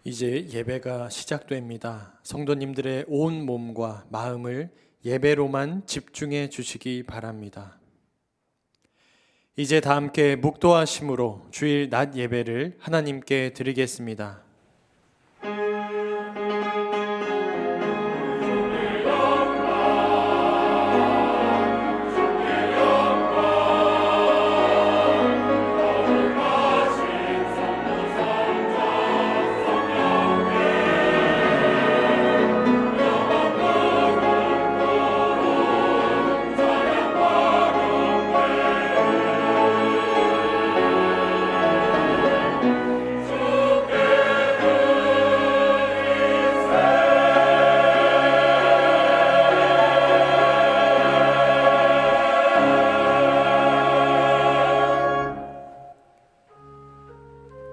이제 예배가 시작됩니다. 성도님들의 온 몸과 마음을 예배로만 집중해 주시기 바랍니다. 이제 다 함께 묵도하심으로 주일 낮 예배를 하나님께 드리겠습니다.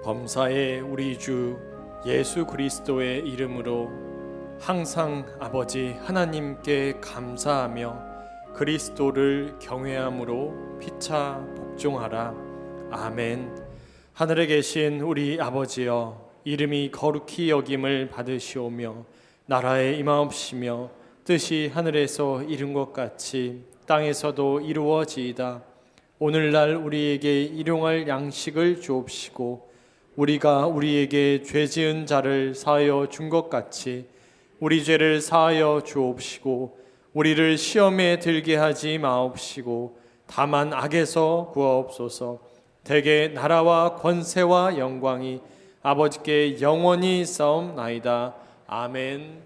범사의 우리 주 예수 그리스도의 이름으로 항상 아버지 하나님께 감사하며 그리스도를 경외함으로 피차 복종하라. 아멘. 하늘에 계신 우리 아버지여, 이름이 거룩히 여김을 받으시오며 나라의 임하옵시며 뜻이 하늘에서 이룬 것 같이 땅에서도 이루어지이다. 오늘날 우리에게 일용할 양식을 주옵시고 우리가 우리에게 죄 지은 자를 사하여 준 것 같이 우리 죄를 사하여 주옵시고 우리를 시험에 들게 하지 마옵시고 다만 악에서 구하옵소서. 대개 나라와 권세와 영광이 아버지께 영원히 있사옵나이다. 아멘.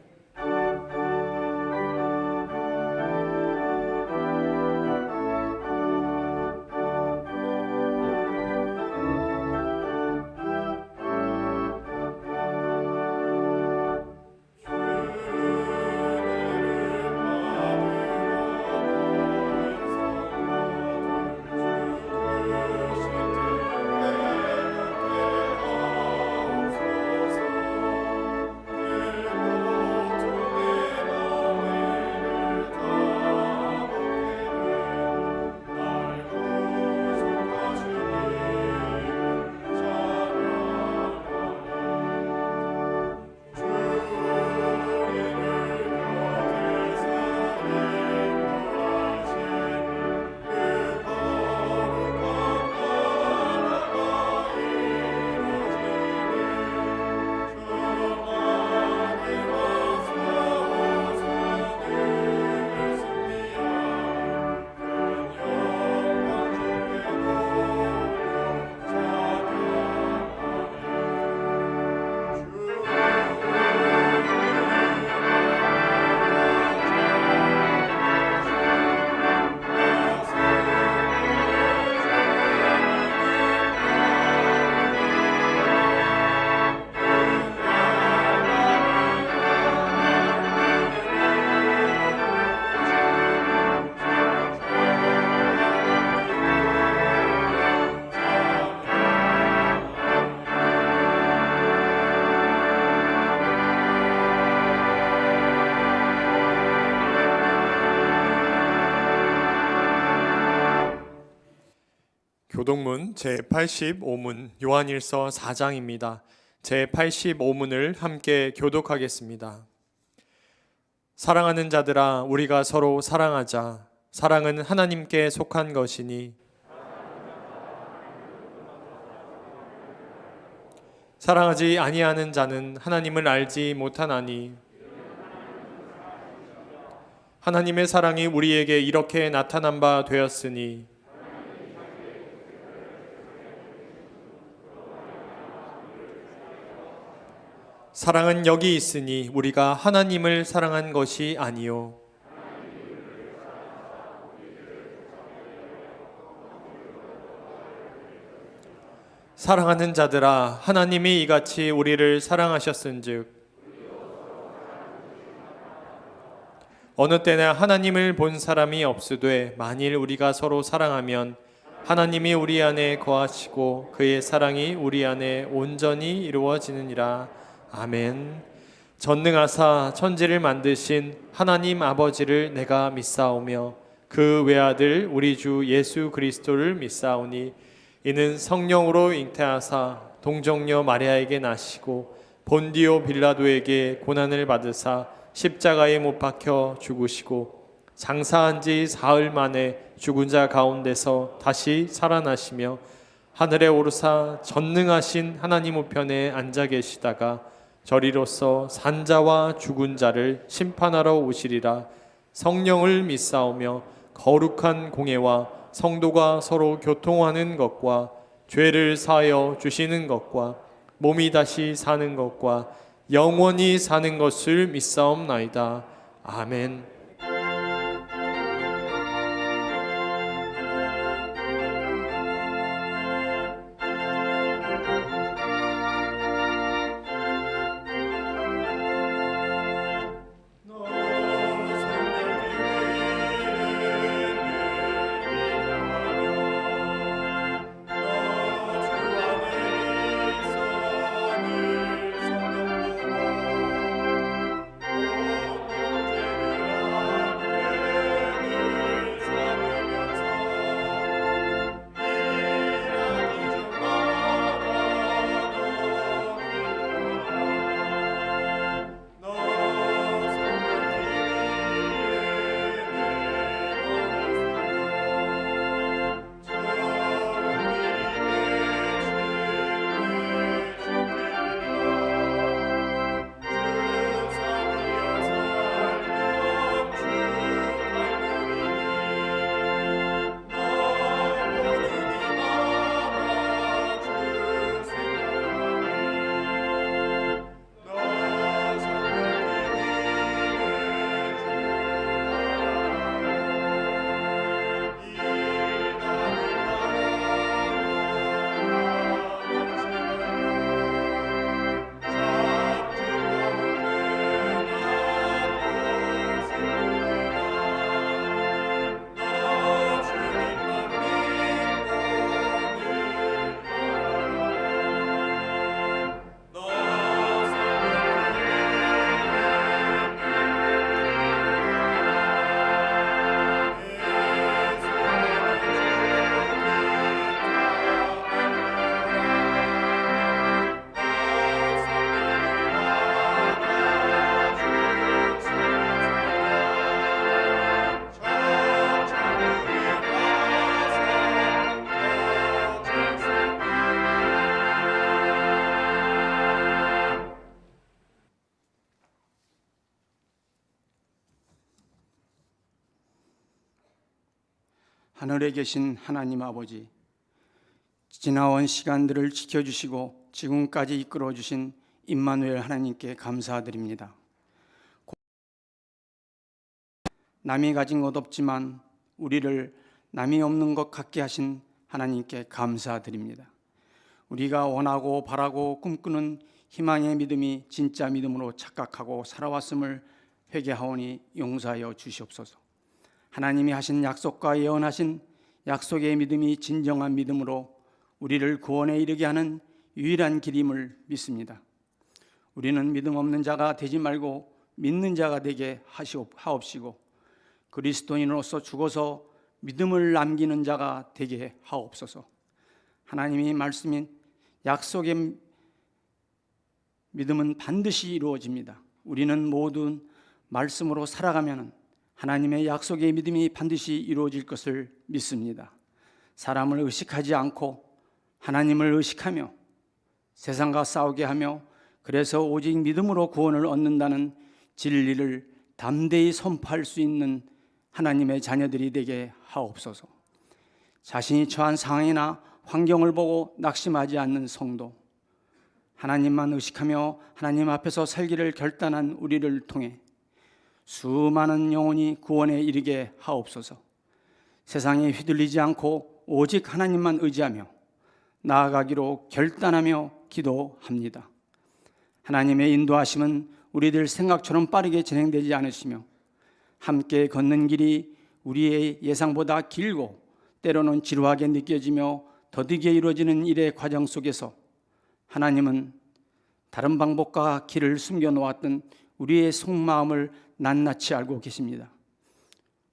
교동문 제85문 요한일서 4장입니다. 제85문을 함께 교독하겠습니다. 사랑하는 자들아, 우리가 서로 사랑하자. 사랑은 하나님께 속한 것이니 사랑하지 아니하는 자는 하나님을 알지 못하나니 하나님의 사랑이 우리에게 이렇게 나타난 바 되었으니 사랑은 여기 있으니 우리가 하나님을 사랑한 것이 아니요 사랑하는 자들아, 하나님이 이같이 우리를 사랑하셨은즉 어느 때나 하나님을 본 사람이 없으되 만일 우리가 서로 사랑하면 하나님이 우리 안에 거하시고 그의 사랑이 우리 안에 온전히 이루어지느니라. 아멘. 전능하사 천지를 만드신 하나님 아버지를 내가 믿사오며 그 외아들 우리 주 예수 그리스도를 믿사오니 이는 성령으로 잉태하사 동정녀 마리아에게 나시고 본디오 빌라도에게 고난을 받으사 십자가에 못 박혀 죽으시고 장사한 지 사흘 만에 죽은 자 가운데서 다시 살아나시며 하늘에 오르사 전능하신 하나님 우편에 앉아 계시다가 저리로서 산자와 죽은 자를 심판하러 오시리라. 성령을 믿사오며 거룩한 공예와 성도가 서로 교통하는 것과 죄를 사하여 주시는 것과 몸이 다시 사는 것과 영원히 사는 것을 믿사옵나이다. 아멘. 하늘에 계신 하나님 아버지, 지나온 시간들을 지켜주시고 지금까지 이끌어주신 임마누엘 하나님께 감사드립니다. 남이 가진 것 없지만 우리를 남이 없는 것 같게 하신 하나님께 감사드립니다. 우리가 원하고 바라고 꿈꾸는 희망의 믿음이 진짜 믿음으로 착각하고 살아왔음을 회개하오니 용서하여 주시옵소서. 하나님이 하신 약속과 예언하신 약속의 믿음이 진정한 믿음으로 우리를 구원에 이르게 하는 유일한 길임을 믿습니다. 우리는 믿음 없는 자가 되지 말고 믿는 자가 되게 하옵시고 그리스도인으로서 죽어서 믿음을 남기는 자가 되게 하옵소서. 하나님이 말씀인 약속의 믿음은 반드시 이루어집니다. 우리는 모든 말씀으로 살아가면 하나님의 약속의 믿음이 반드시 이루어질 것을 믿습니다. 사람을 의식하지 않고 하나님을 의식하며 세상과 싸우게 하며 그래서 오직 믿음으로 구원을 얻는다는 진리를 담대히 선포할 수 있는 하나님의 자녀들이 되게 하옵소서. 자신이 처한 상황이나 환경을 보고 낙심하지 않는 성도, 하나님만 의식하며 하나님 앞에서 살기를 결단한 우리를 통해 수많은 영혼이 구원에 이르게 하옵소서. 세상에 휘둘리지 않고 오직 하나님만 의지하며 나아가기로 결단하며 기도합니다. 하나님의 인도하심은 우리들 생각처럼 빠르게 진행되지 않으시며 함께 걷는 길이 우리의 예상보다 길고 때로는 지루하게 느껴지며 더디게 이루어지는 일의 과정 속에서 하나님은 다른 방법과 길을 숨겨놓았던 우리의 속마음을 낱낱이 알고 계십니다.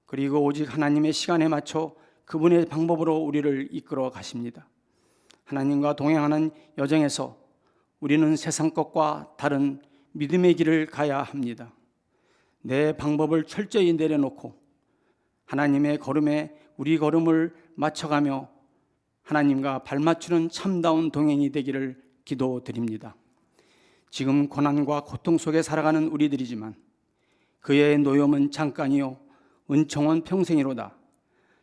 그리고 오직 하나님의 시간에 맞춰 그분의 방법으로 우리를 이끌어 가십니다. 하나님과 동행하는 여정에서 우리는 세상 것과 다른 믿음의 길을 가야 합니다. 내 방법을 철저히 내려놓고 하나님의 걸음에 우리 걸음을 맞춰가며 하나님과 발맞추는 참다운 동행이 되기를 기도드립니다. 지금 고난과 고통 속에 살아가는 우리들이지만 그의 노염은 잠깐이요 은총은 평생이로다.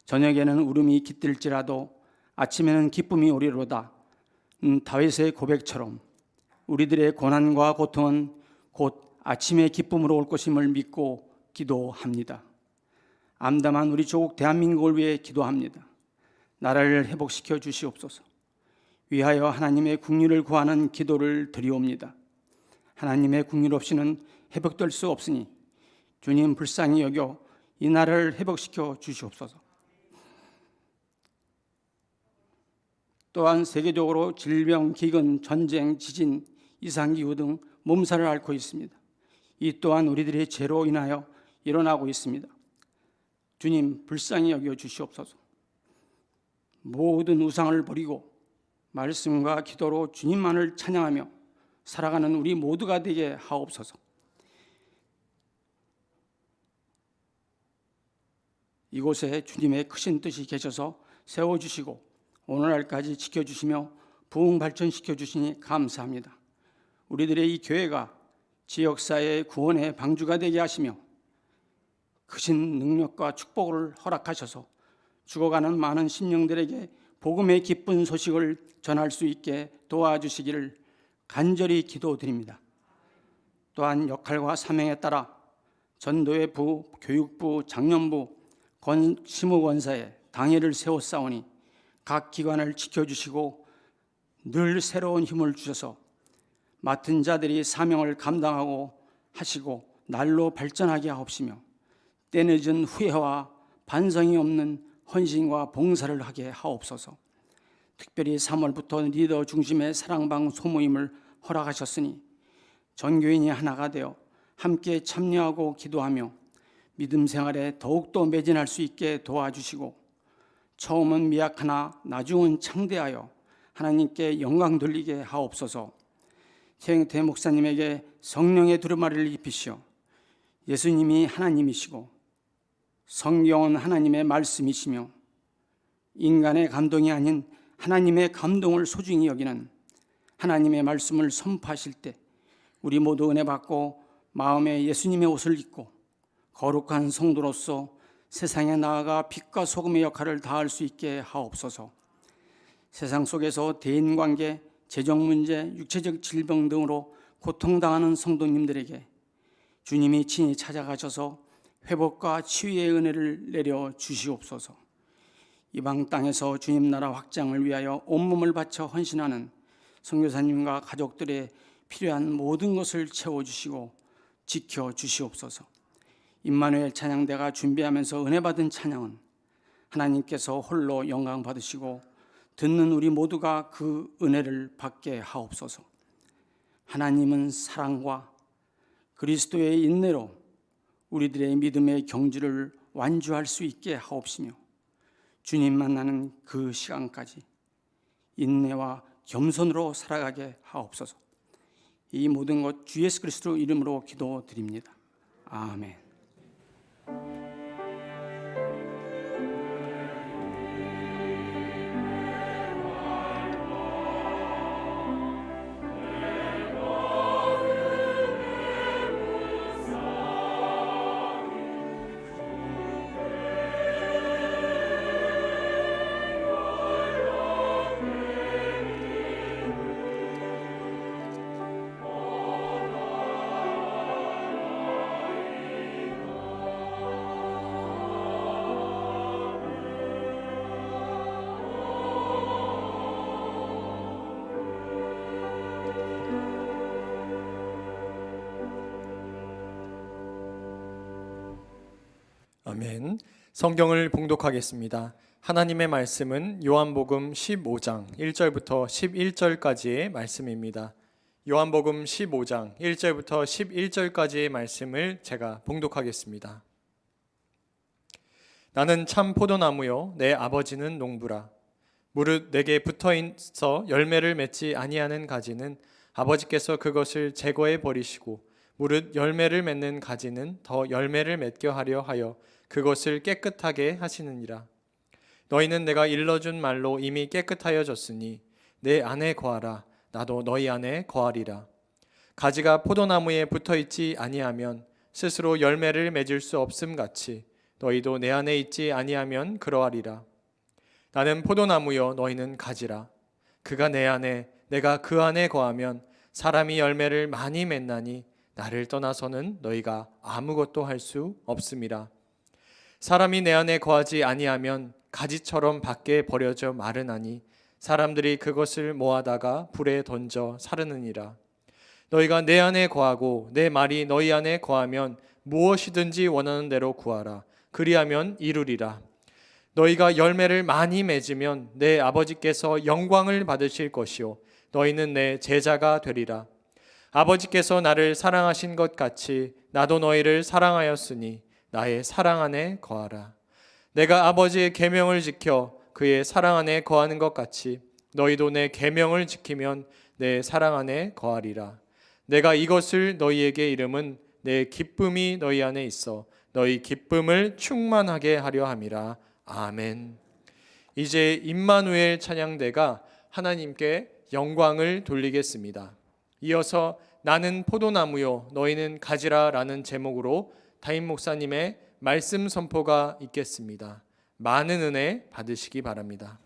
저녁에는 울음이 깃들지라도 아침에는 기쁨이 오리로다. 다윗의 고백처럼 우리들의 고난과 고통은 곧 아침의 기쁨으로 올 것임을 믿고 기도합니다. 암담한 우리 조국 대한민국을 위해 기도합니다. 나라를 회복시켜 주시옵소서. 위하여 하나님의 국리를 구하는 기도를 드리옵니다. 하나님의 국리 없이는 회복될 수 없으니 주님 불쌍히 여겨 이 나라를 회복시켜 주시옵소서. 또한 세계적으로 질병, 기근, 전쟁, 지진, 이상기후 등 몸살을 앓고 있습니다. 이 또한 우리들의 죄로 인하여 일어나고 있습니다. 주님 불쌍히 여겨 주시옵소서. 모든 우상을 버리고 말씀과 기도로 주님만을 찬양하며 살아가는 우리 모두가 되게 하옵소서. 이곳에 주님의 크신 뜻이 계셔서 세워주시고 오늘날까지 지켜주시며 부흥 발전시켜 주시니 감사합니다. 우리들의 이 교회가 지역사회의 구원의 방주가 되게 하시며 크신 능력과 축복을 허락하셔서 죽어가는 많은 심령들에게 복음의 기쁜 소식을 전할 수 있게 도와주시기를 간절히 기도드립니다. 또한 역할과 사명에 따라 전도회 부, 교육부, 장년부, 시무권사에 당회를 세웠사오니 각 기관을 지켜주시고 늘 새로운 힘을 주셔서 맡은 자들이 사명을 감당하고 하시고 날로 발전하게 하옵시며 때늦은 후회와 반성이 없는 헌신과 봉사를 하게 하옵소서. 특별히 3월부터 리더 중심의 사랑방 소모임을 허락하셨으니 전교인이 하나가 되어 함께 참여하고 기도하며 믿음 생활에 더욱더 매진할 수 있게 도와주시고 처음은 미약하나 나중은 창대하여 하나님께 영광 돌리게 하옵소서. 최영태 목사님에게 성령의 두루마리를 입히시어 예수님이 하나님이시고 성경은 하나님의 말씀이시며 인간의 감동이 아닌 하나님의 감동을 소중히 여기는 하나님의 말씀을 선포하실 때 우리 모두 은혜 받고 마음에 예수님의 옷을 입고 거룩한 성도로서 세상에 나아가 빛과 소금의 역할을 다할 수 있게 하옵소서. 세상 속에서 대인관계, 재정문제, 육체적 질병 등으로 고통당하는 성도님들에게 주님이 친히 찾아가셔서 회복과 치유의 은혜를 내려 주시옵소서. 이방 땅에서 주님 나라 확장을 위하여 온몸을 바쳐 헌신하는 선교사님과 가족들의 필요한 모든 것을 채워주시고 지켜주시옵소서. 임마누엘 찬양대가 준비하면서 은혜 받은 찬양은 하나님께서 홀로 영광 받으시고 듣는 우리 모두가 그 은혜를 받게 하옵소서. 하나님은 사랑과 그리스도의 인내로 우리들의 믿음의 경주를 완주할 수 있게 하옵시며 주님 만나는 그 시간까지 인내와 겸손으로 살아가게 하옵소서. 이 모든 것 주 예수 그리스도 이름으로 기도드립니다. 아멘. 아멘. 성경을 봉독하겠습니다. 하나님의 말씀은 요한복음 15장 1절부터 11절까지의 말씀입니다. 요한복음 15장 1절부터 11절까지의 말씀을 제가 봉독하겠습니다. 나는 참 포도나무요 내 아버지는 농부라. 무릇 내게 붙어 있어 열매를 맺지 아니하는 가지는 아버지께서 그것을 제거해 버리시고 무릇 열매를 맺는 가지는 더 열매를 맺게 하려 하여 그것을 깨끗하게 하시느니라. 너희는 내가 일러준 말로 이미 깨끗하여졌으니 내 안에 거하라. 나도 너희 안에 거하리라. 가지가 포도나무에 붙어 있지 아니하면 스스로 열매를 맺을 수 없음 같이 너희도 내 안에 있지 아니하면 그러하리라. 나는 포도나무요 너희는 가지라. 그가 내 안에 내가 그 안에 거하면 사람이 열매를 많이 맺나니 나를 떠나서는 너희가 아무것도 할 수 없음이라. 사람이 내 안에 거하지 아니하면 가지처럼 밖에 버려져 마르나니 사람들이 그것을 모아다가 불에 던져 사르느니라. 너희가 내 안에 거하고 내 말이 너희 안에 거하면 무엇이든지 원하는 대로 구하라. 그리하면 이루리라. 너희가 열매를 많이 맺으면 내 아버지께서 영광을 받으실 것이요 너희는 내 제자가 되리라. 아버지께서 나를 사랑하신 것 같이 나도 너희를 사랑하였으니 나의 사랑 안에 거하라. 내가 아버지의 계명을 지켜 그의 사랑 안에 거하는 것 같이 너희도 내 계명을 지키면 내 사랑 안에 거하리라. 내가 이것을 너희에게 이름은 내 기쁨이 너희 안에 있어 너희 기쁨을 충만하게 하려 함이라. 아멘. 이제 임마누엘 찬양대가 하나님께 영광을 돌리겠습니다. 이어서 나는 포도나무요 너희는 가지라 라는 제목으로 다임 목사님의 말씀 선포가 있겠습니다. 많은 은혜 받으시기 바랍니다.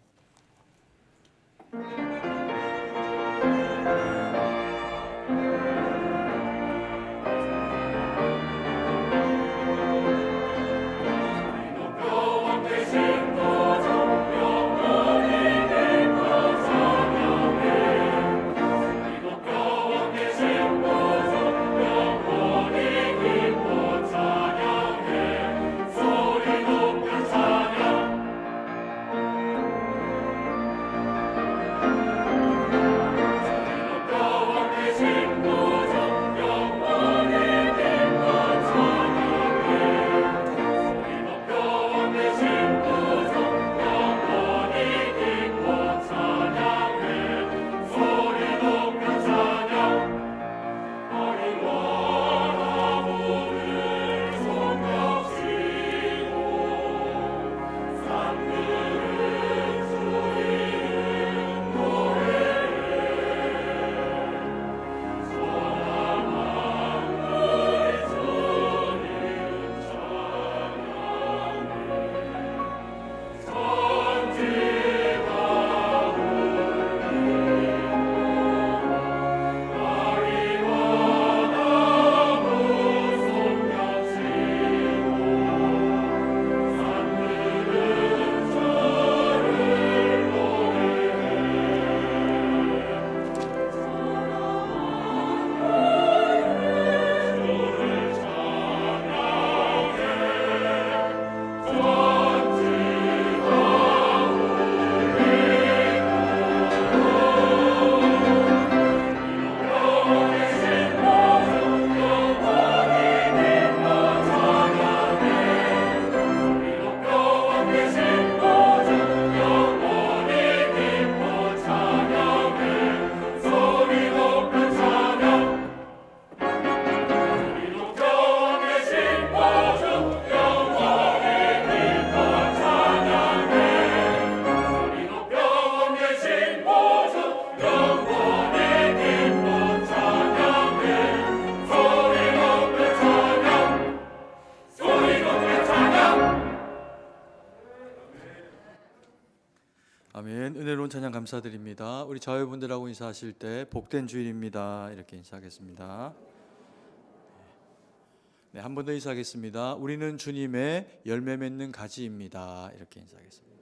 아멘. 은혜로운 찬양 감사드립니다. 우리 자녀분들하고 인사하실 때 복된 주일입니다. 이렇게 인사하겠습니다. 네, 한 번 더 인사하겠습니다. 우리는 주님의 열매 맺는 가지입니다. 이렇게 인사하겠습니다.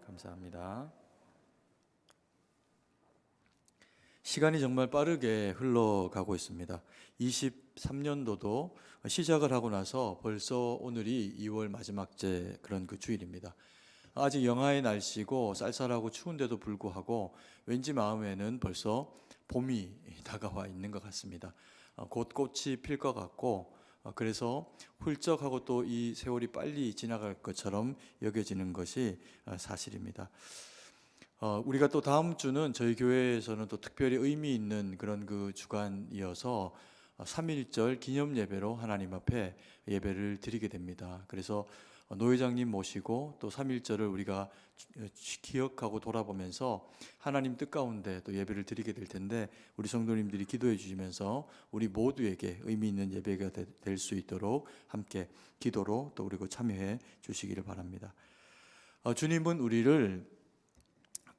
감사합니다. 시간이 정말 빠르게 흘러가고 있습니다. 23년도도 시작을 하고 나서 벌써 오늘이 2월 마지막 째 그런 그 주일입니다. 아직 영하의 날씨고 쌀쌀하고 추운데도 불구하고 왠지 마음에는 벌써 봄이 다가와 있는 것 같습니다. 곧 꽃이 필 것 같고 그래서 훌쩍하고 또 이 세월이 빨리 지나갈 것처럼 여겨지는 것이 사실입니다. 우리가 또 다음 주는 저희 교회에서는 또 특별히 의미 있는 그런 그 주간이어서 3.1절 기념 예배로 하나님 앞에 예배를 드리게 됩니다. 그래서 노 회장님 모시고 또 3.1절을 우리가 기억하고 돌아보면서 하나님 뜻 가운데 또 예배를 드리게 될 텐데, 우리 성도님들이 기도해 주시면서 우리 모두에게 의미 있는 예배가 될 수 있도록 함께 기도로 또 우리 참여해 주시기를 바랍니다. 주님은 우리를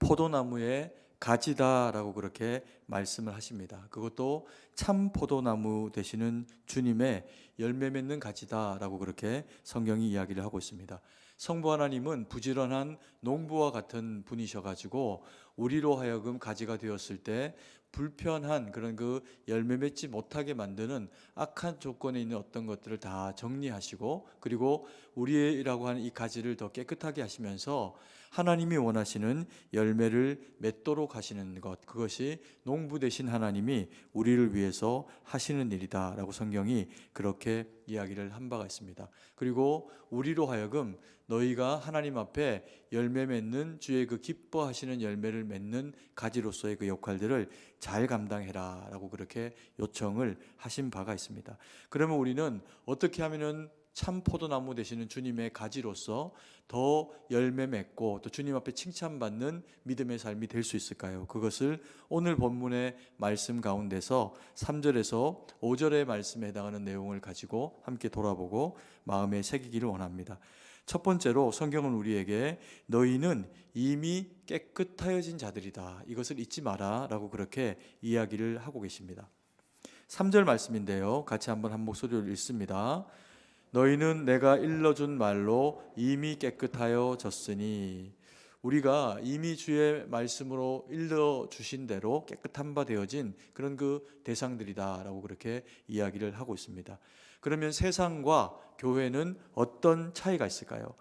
포도나무의 가지다라고 그렇게 말씀을 하십니다. 그것도 참 포도나무 되시는 주님의 열매 맺는 가지다라고 그렇게 성경이 이야기를 하고 있습니다. 성부 하나님은 부지런한 농부와 같은 분이셔가지고 우리로 하여금 가지가 되었을 때 불편한 그런 그 열매 맺지 못하게 만드는 악한 조건에 있는 어떤 것들을 다 정리하시고, 그리고 우리라고 하는 이 가지를 더 깨끗하게 하시면서 하나님이 원하시는 열매를 맺도록 하시는 것, 그것이 농부 되신 하나님이 우리를 위해서 하시는 일이다라고 성경이 그렇게 이야기를 한 바가 있습니다. 그리고 우리로 하여금 너희가 하나님 앞에 열매 맺는 주의 그 기뻐하시는 열매를 맺는 가지로서의 그 역할들을 잘 감당해라 라고 그렇게 요청을 하신 바가 있습니다. 그러면 우리는 어떻게 하면은 참 포도나무 되시는 주님의 가지로서 더 열매 맺고 또 주님 앞에 칭찬받는 믿음의 삶이 될 수 있을까요? 그것을 오늘 본문의 말씀 가운데서 3절에서 5절의 말씀에 해당하는 내용을 가지고 함께 돌아보고 마음에 새기기를 원합니다. 첫 번째로 성경은 우리에게 너희는 이미 깨끗하여진 자들이다, 이것을 잊지 마라 라고 그렇게 이야기를 하고 계십니다. 3절 말씀인데요, 같이 한번 한 목소리로 읽습니다. 너희는 내가 일러준 말로 이미 깨끗하여졌으니, 우리가 이미 주의 말씀으로 일러주신 대로 깨끗한 바 되어진 그런 그 대상들이다 라고 그렇게 이야기를 하고 있습니다. 그러면 세상과 교회는 어떤 차이가 있을까요?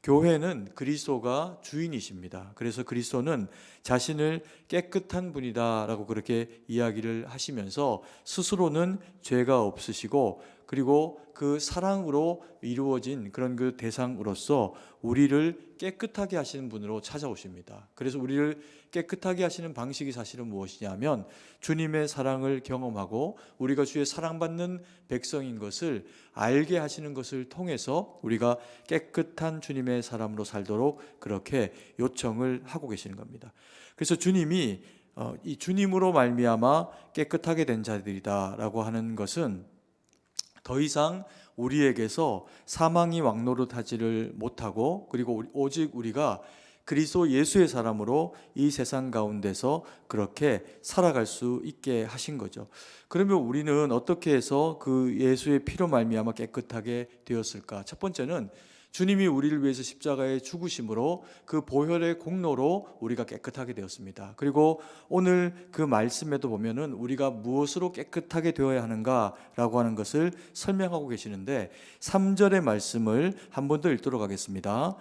교회는 그리스도가 주인이십니다. 그래서 그리스도는 자신을 깨끗한 분이다 라고 그렇게 이야기를 하시면서 스스로는 죄가 없으시고, 그리고 그 사랑으로 이루어진 그런 그 대상으로서 우리를 깨끗하게 하시는 분으로 찾아오십니다. 그래서 우리를 깨끗하게 하시는 방식이 사실은 무엇이냐면 주님의 사랑을 경험하고 우리가 주의 사랑받는 백성인 것을 알게 하시는 것을 통해서 우리가 깨끗한 주님의 사람으로 살도록 그렇게 요청을 하고 계시는 겁니다. 그래서 주님이 이 주님으로 말미암아 깨끗하게 된 자들이다라고 하는 것은 더 이상 우리에게서 사망이 왕노릇하지를 못하고, 그리고 오직 우리가 그리스도 예수의 사람으로 이 세상 가운데서 그렇게 살아갈 수 있게 하신 거죠. 그러면 우리는 어떻게 해서 그 예수의 피로 말미암아 깨끗하게 되었을까? 첫 번째는 주님이 우리를 위해서 십자가에 죽으심으로 그 보혈의 공로로 우리가 깨끗하게 되었습니다. 그리고 오늘 그 말씀에도 보면은 우리가 무엇으로 깨끗하게 되어야 하는가라고 하는 것을 설명하고 계시는데 3절의 말씀을 한 번 더 읽도록 하겠습니다.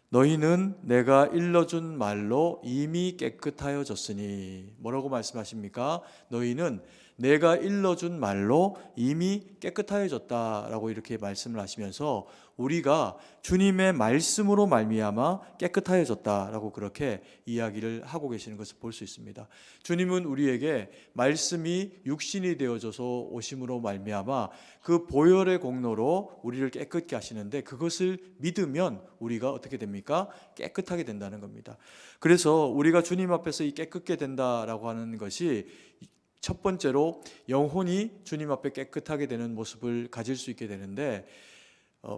너희는 내가 일러준 말로 이미 깨끗하여졌으니, 뭐라고 말씀하십니까? 너희는 내가 일러준 말로 이미 깨끗하여졌다라고 이렇게 말씀을 하시면서 우리가 주님의 말씀으로 말미암아 깨끗하여졌다라고 그렇게 이야기를 하고 계시는 것을 볼 수 있습니다. 주님은 우리에게 말씀이 육신이 되어져서 오심으로 말미암아 그 보혈의 공로로 우리를 깨끗게 하시는데, 그것을 믿으면 우리가 어떻게 됩니까? 깨끗하게 된다는 겁니다. 그래서 우리가 주님 앞에서 이 깨끗게 된다라고 하는 것이 첫 번째로 영혼이 주님 앞에 깨끗하게 되는 모습을 가질 수 있게 되는데,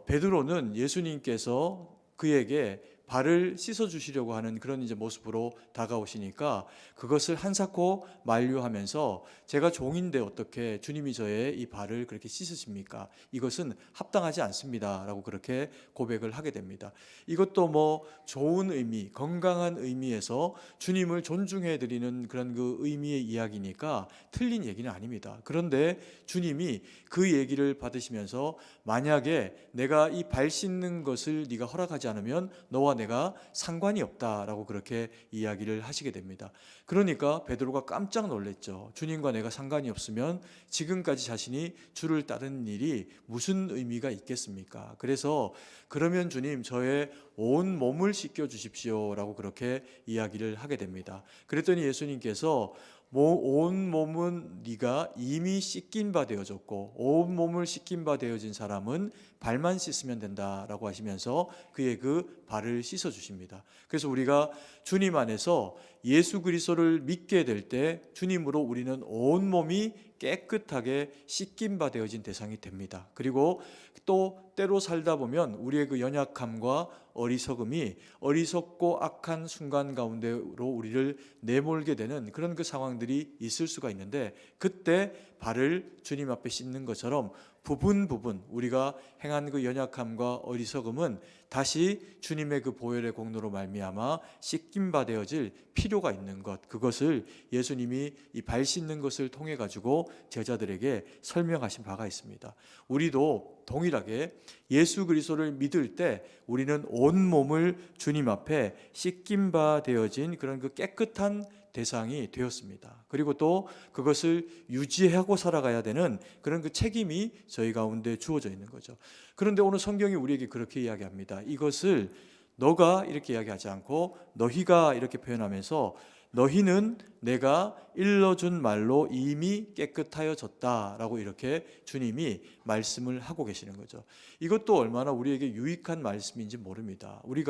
베드로는 예수님께서 그에게 발을 씻어 주시려고 하는 그런 이제 모습으로 다가오시니까 그것을 한사코 만류하면서 제가 종인데 어떻게 주님이 저의 이 발을 그렇게 씻으십니까? 이것은 합당하지 않습니다라고 그렇게 고백을 하게 됩니다. 이것도 뭐 좋은 의미, 건강한 의미에서 주님을 존중해 드리는 그런 그 의미의 이야기니까 틀린 얘기는 아닙니다. 그런데 주님이 그 얘기를 받으시면서 만약에 내가 이 발 씻는 것을 네가 허락하지 않으면 너와 내가 상관이 없다라고 그렇게 이야기를 하시게 됩니다. 그러니까 베드로가 깜짝 놀랐죠. 주님과 내가 상관이 없으면 지금까지 자신이 주를 따르는 일이 무슨 의미가 있겠습니까? 그래서 그러면 주님 저의 온 몸을 씻겨 주십시오라고 그렇게 이야기를 하게 됩니다. 그랬더니 예수님께서 온 몸은 네가 이미 씻긴 바 되어졌고 온 몸을 씻긴 바 되어진 사람은 발만 씻으면 된다라고 하시면서 그의 그 발을 씻어 주십니다. 그래서 우리가 주님 안에서 예수 그리스도를 믿게 될 때 주님으로 우리는 온 몸이 깨끗하게 씻긴 바 되어진 대상이 됩니다. 그리고 또 때로 살다 보면 우리의 그 연약함과 어리석음이 어리석고 악한 순간 가운데로 우리를 내몰게 되는 그런 그 상황들이 있을 수가 있는데 그때 발을 주님 앞에 씻는 것처럼 부분 우리가 행한 그 연약함과 어리석음은 다시 주님의 그 보혈의 공로로 말미암아 씻김 바 되어질 필요가 있는 것, 그것을 예수님이 이 발 씻는 것을 통해 가지고 제자들에게 설명하신 바가 있습니다. 우리도 동일하게 예수 그리스도를 믿을 때 우리는 온 몸을 주님 앞에 씻김 바 되어진 그런 그 깨끗한 대상이 되었습니다. 그리고 또 그것을 유지하고 살아가야 되는 그런 그 책임이 저희 가운데 주어져 있는 거죠. 그런데 오늘 성경이 우리에게 그렇게 이야기합니다. 이것을 너가 이렇게 이야기하지 않고 너희가 이렇게 표현하면서 너희는 내가 일러준 말로 이미 깨끗하여졌다라고 이렇게 주님이 말씀을 하고 계시는 거죠. 이것도 얼마나 우리에게 유익한 말씀인지 모릅니다. 우리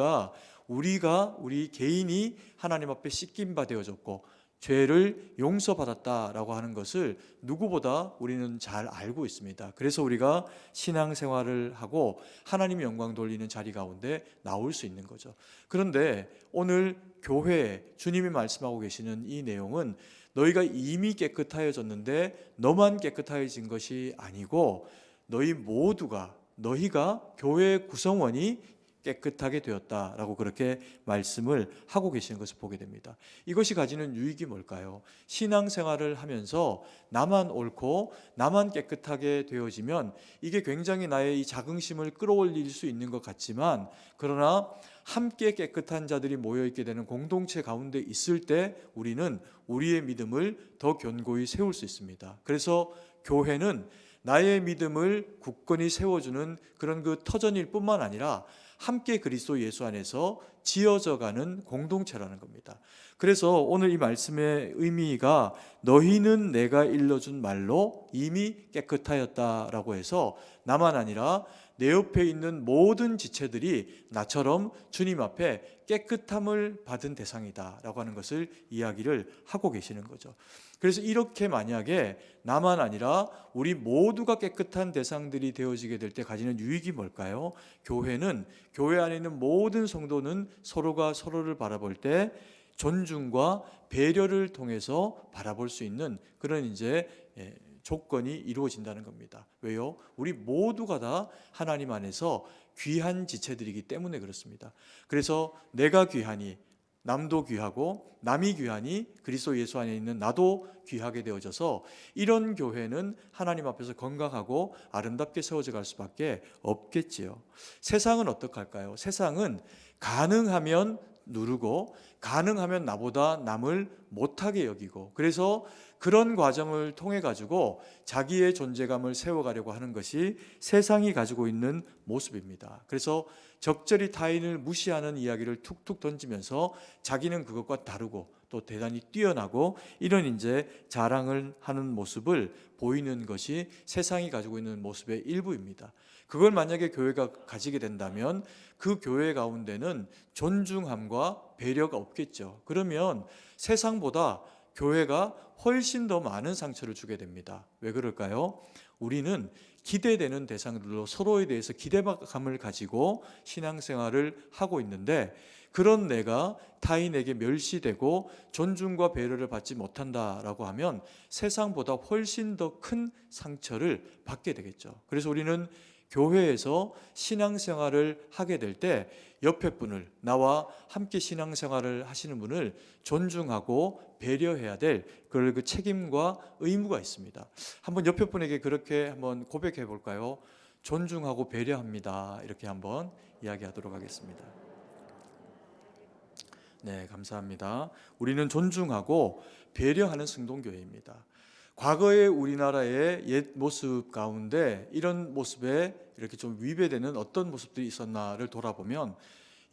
개인이 하나님 앞에 씻김 바 되어졌고 죄를 용서받았다라고 하는 것을 누구보다 우리는 잘 알고 있습니다. 그래서 우리가 신앙생활을 하고 하나님의 영광 돌리는 자리 가운데 나올 수 있는 거죠. 그런데 오늘 교회 주님이 말씀하고 계시는 이 내용은 너희가 이미 깨끗하여졌는데 너만 깨끗하여진 것이 아니고 너희가 교회의 구성원이 깨끗하게 되었다라고 그렇게 말씀을 하고 계시는 것을 보게 됩니다. 이것이 가지는 유익이 뭘까요? 신앙생활을 하면서 나만 옳고 나만 깨끗하게 되어지면 이게 굉장히 나의 이 자긍심을 끌어올릴 수 있는 것 같지만 그러나 함께 깨끗한 자들이 모여있게 되는 공동체 가운데 있을 때 우리는 우리의 믿음을 더 견고히 세울 수 있습니다. 그래서 교회는 나의 믿음을 굳건히 세워주는 그런 그 터전일 뿐만 아니라 함께 그리스도 예수 안에서 지어져가는 공동체라는 겁니다. 그래서 오늘 이 말씀의 의미가 너희는 내가 일러준 말로 이미 깨끗하였다라고 해서 나만 아니라 내 옆에 있는 모든 지체들이 나처럼 주님 앞에 깨끗함을 받은 대상이다라고 하는 것을 이야기를 하고 계시는 거죠. 그래서 이렇게 만약에 나만 아니라 우리 모두가 깨끗한 대상들이 되어지게 될 때 가지는 유익이 뭘까요? 교회 안에 있는 모든 성도는 서로가 서로를 바라볼 때 존중과 배려를 통해서 바라볼 수 있는 그런 조건이 이루어진다는 겁니다. 왜요? 우리 모두가 다 하나님 안에서 귀한 지체들이기 때문에 그렇습니다. 그래서 내가 귀하니 남도 귀하고 남이 귀하니 그리스도 예수 안에 있는 나도 귀하게 되어져서 이런 교회는 하나님 앞에서 건강하고 아름답게 세워져 갈 수밖에 없겠지요. 세상은 어떡할까요? 세상은 가능하면 누르고 가능하면 나보다 남을 못하게 여기고 그래서 그런 과정을 통해 가지고 자기의 존재감을 세워가려고 하는 것이 세상이 가지고 있는 모습입니다. 그래서 적절히 타인을 무시하는 이야기를 툭툭 던지면서 자기는 그것과 다르고 또 대단히 뛰어나고 이런 자랑을 하는 모습을 보이는 것이 세상이 가지고 있는 모습의 일부입니다. 그걸 만약에 교회가 가지게 된다면 그 교회 가운데는 존중함과 배려가 없겠죠. 그러면 세상보다 교회가 훨씬 더 많은 상처를 주게 됩니다. 왜 그럴까요? 우리는 기대되는 대상들로 서로에 대해서 기대감을 가지고 신앙생활을 하고 있는데 그런 내가 타인에게 멸시되고 존중과 배려를 받지 못한다라고 하면 세상보다 훨씬 더 큰 상처를 받게 되겠죠. 그래서 우리는 교회에서 신앙생활을 하게 될 때 옆에 분을 나와 함께 신앙생활을 하시는 분을 존중하고 배려해야 될 그럴 그 책임과 의무가 있습니다. 한번 옆에 분에게 그렇게 한번 고백해 볼까요? 존중하고 배려합니다. 이렇게 한번 이야기하도록 하겠습니다. 네, 감사합니다. 우리는 존중하고 배려하는 승동교회입니다. 과거의 우리나라의 옛 모습 가운데 이런 모습에 이렇게 좀 위배되는 어떤 모습들이 있었나를 돌아보면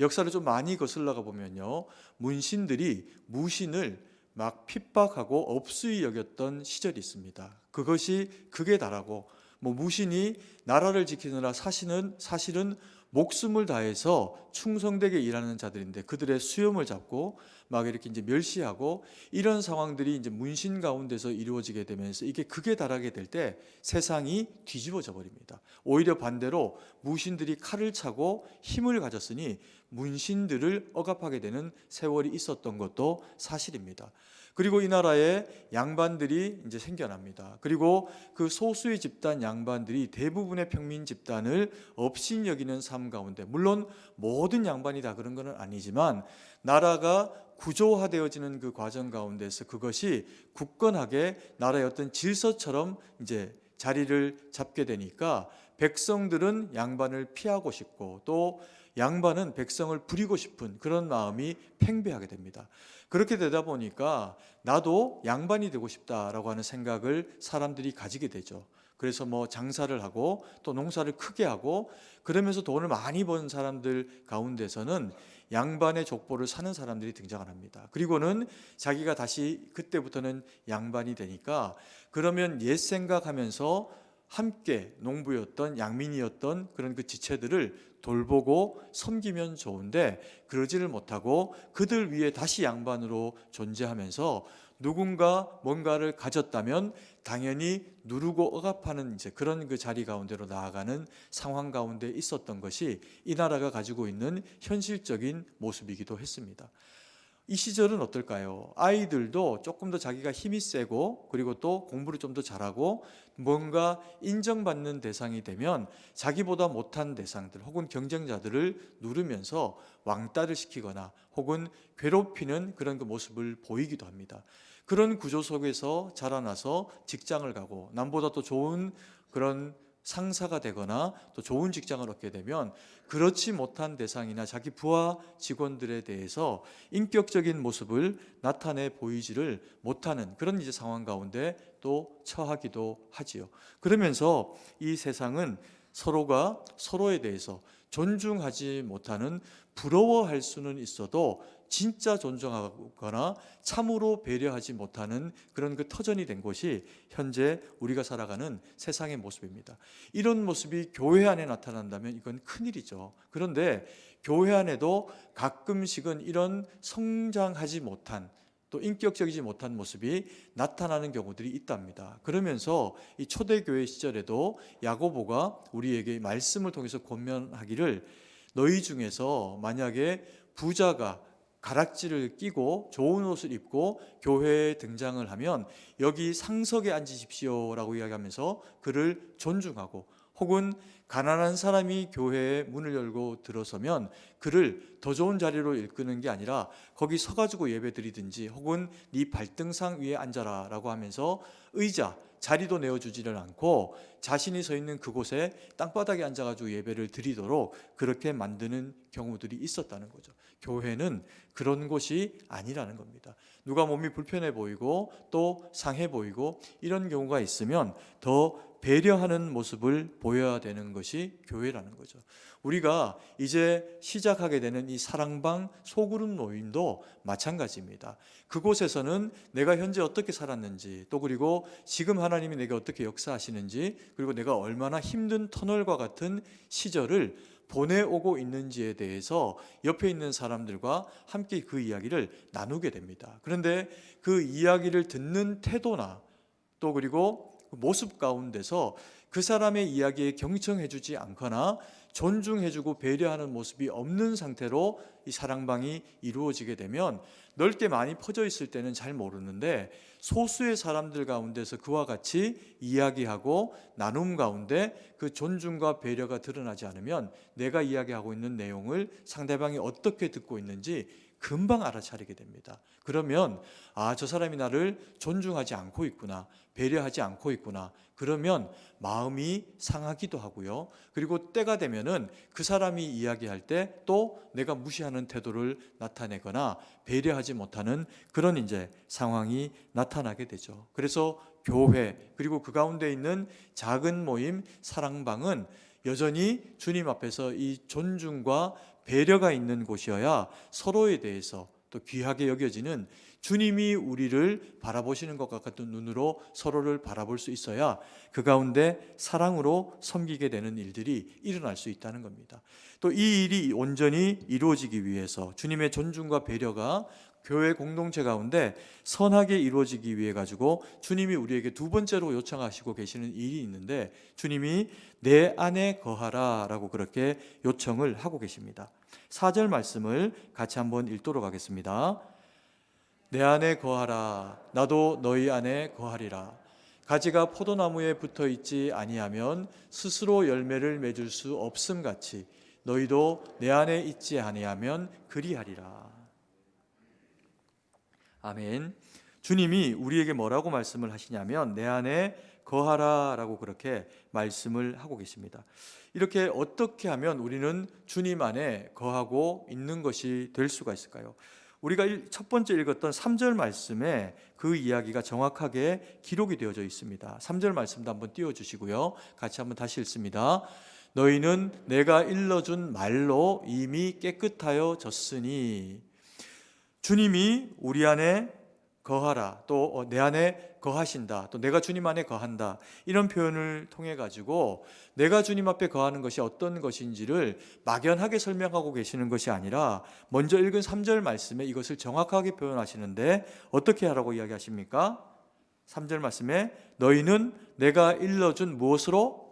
역사를 좀 많이 거슬러가 보면요, 문신들이 무신을 막 핍박하고 업수히 여겼던 시절이 있습니다. 그것이 극에 달하고 무신이 나라를 지키느라 사실은 목숨을 다해서 충성되게 일하는 자들인데 그들의 수염을 잡고 막 이렇게 이제 멸시하고 이런 상황들이 이제 문신 가운데서 이루어지게 되면서 이게 극에 달하게 될 때 세상이 뒤집어져 버립니다. 오히려 반대로 무신들이 칼을 차고 힘을 가졌으니 문신들을 억압하게 되는 세월이 있었던 것도 사실입니다. 그리고 이 나라에 양반들이 이제 생겨납니다. 그리고 그 소수의 집단 양반들이 대부분의 평민 집단을 업신여기는 삶 가운데, 물론 모든 양반이 다 그런 건 아니지만 나라가 구조화되어지는 그 과정 가운데서 그것이 굳건하게 나라의 어떤 질서처럼 이제 자리를 잡게 되니까 백성들은 양반을 피하고 싶고 또 양반은 백성을 부리고 싶은 그런 마음이 팽배하게 됩니다. 그렇게 되다 보니까 나도 양반이 되고 싶다라고 하는 생각을 사람들이 가지게 되죠. 그래서 장사를 하고 또 농사를 크게 하고 그러면서 돈을 많이 번 사람들 가운데서는 양반의 족보를 사는 사람들이 등장을 합니다. 그리고는 자기가 다시 그때부터는 양반이 되니까 그러면 옛 생각하면서 함께 농부였던 양민이었던 그런 그 지체들을 돌보고 섬기면 좋은데 그러지를 못하고 그들 위에 다시 양반으로 존재하면서 누군가 뭔가를 가졌다면 당연히 누르고 억압하는 이제 그런 그 자리 가운데로 나아가는 상황 가운데 있었던 것이 이 나라가 가지고 있는 현실적인 모습이기도 했습니다. 이 시절은 어떨까요? 아이들도 조금 더 자기가 힘이 세고 그리고 또 공부를 좀 더 잘하고 뭔가 인정받는 대상이 되면 자기보다 못한 대상들 혹은 경쟁자들을 누르면서 왕따를 시키거나 혹은 괴롭히는 그런 그 모습을 보이기도 합니다. 그런 구조 속에서 자라나서 직장을 가고 남보다 또 좋은 그런 상사가 되거나 또 좋은 직장을 얻게 되면 그렇지 못한 대상이나 자기 부하 직원들에 대해서 인격적인 모습을 나타내 보이지를 못하는 그런 이제 상황 가운데 또 처하기도 하지요. 그러면서 이 세상은 서로가 서로에 대해서 존중하지 못하는, 부러워할 수는 있어도 진짜 존중하거나 참으로 배려하지 못하는 그런 그 터전이 된 곳이 현재 우리가 살아가는 세상의 모습입니다. 이런 모습이 교회 안에 나타난다면 이건 큰일이죠. 그런데 교회 안에도 가끔씩은 이런 성장하지 못한 또 인격적이지 못한 모습이 나타나는 경우들이 있답니다. 그러면서 이 초대교회 시절에도 야고보가 우리에게 말씀을 통해서 권면하기를 너희 중에서 만약에 부자가 가락지를 끼고 좋은 옷을 입고 교회에 등장을 하면 여기 상석에 앉으십시오라고 이야기하면서 그를 존중하고 혹은 가난한 사람이 교회에 문을 열고 들어서면 그를 더 좋은 자리로 이끄는 게 아니라 거기 서가지고 예배 드리든지 혹은 네 발등상 위에 앉아라 라고 하면서 의자, 자리도 내어주지를 않고 자신이 서 있는 그곳에 땅바닥에 앉아가지고 예배를 드리도록 그렇게 만드는 경우들이 있었다는 거죠. 교회는 그런 곳이 아니라는 겁니다. 누가 몸이 불편해 보이고 또 상해 보이고 이런 경우가 있으면 더 배려하는 모습을 보여야 되는 것이 교회라는 거죠. 우리가 이제 시작하게 되는 이 사랑방 소그룹 모임도 마찬가지입니다. 그곳에서는 내가 현재 어떻게 살았는지 또 그리고 지금 하나님이 내게 어떻게 역사하시는지 그리고 내가 얼마나 힘든 터널과 같은 시절을 보내오고 있는지에 대해서 옆에 있는 사람들과 함께 그 이야기를 나누게 됩니다. 그런데 그 이야기를 듣는 태도나 또 그리고 모습 가운데서 그 사람의 이야기에 경청해주지 않거나 존중해주고 배려하는 모습이 없는 상태로 이 사랑방이 이루어지게 되면 넓게 많이 퍼져 있을 때는 잘 모르는데 소수의 사람들 가운데서 그와 같이 이야기하고 나눔 가운데 그 존중과 배려가 드러나지 않으면 내가 이야기하고 있는 내용을 상대방이 어떻게 듣고 있는지 금방 알아차리게 됩니다. 그러면 저 사람이 나를 존중하지 않고 있구나, 배려하지 않고 있구나. 그러면 마음이 상하기도 하고요. 그리고 때가 되면은 그 사람이 이야기할 때 또 내가 무시하는 태도를 나타내거나 배려하지 못하는 그런 이제 상황이 나타나게 되죠. 그래서 교회 그리고 그 가운데 있는 작은 모임 사랑방은 여전히 주님 앞에서 이 존중과 배려가 있는 곳이어야 서로에 대해서 또 귀하게 여겨지는, 주님이 우리를 바라보시는 것 같은 눈으로 서로를 바라볼 수 있어야 그 가운데 사랑으로 섬기게 되는 일들이 일어날 수 있다는 겁니다. 또 이 일이 온전히 이루어지기 위해서 주님의 존중과 배려가 교회 공동체 가운데 선하게 이루어지기 위해 가지고 주님이 우리에게 두 번째로 요청하시고 계시는 일이 있는데, 주님이 내 안에 거하라 라고 그렇게 요청을 하고 계십니다. 4절 말씀을 같이 한번 읽도록 하겠습니다. 내 안에 거하라, 나도 너희 안에 거하리라. 가지가 포도나무에 붙어 있지 아니하면 스스로 열매를 맺을 수 없음 같이 너희도 내 안에 있지 아니하면 그리하리라. 아멘. 주님이 우리에게 뭐라고 말씀을 하시냐면 내 안에 거하라 라고 그렇게 말씀을 하고 계십니다. 이렇게 어떻게 하면 우리는 주님 안에 거하고 있는 것이 될 수가 있을까요? 우리가 첫 번째 읽었던 3절 말씀에 그 이야기가 정확하게 기록이 되어져 있습니다. 3절 말씀도 한번 띄워주시고요. 같이 한번 다시 읽습니다. 너희는 내가 일러준 말로 이미 깨끗하여졌으니. 주님이 우리 안에 거하라, 또 내 안에 거하신다, 또 내가 주님 안에 거한다, 이런 표현을 통해 가지고 내가 주님 앞에 거하는 것이 어떤 것인지를 막연하게 설명하고 계시는 것이 아니라 먼저 읽은 3절 말씀에 이것을 정확하게 표현하시는데 어떻게 하라고 이야기하십니까? 3절 말씀에 너희는 내가 일러준 무엇으로?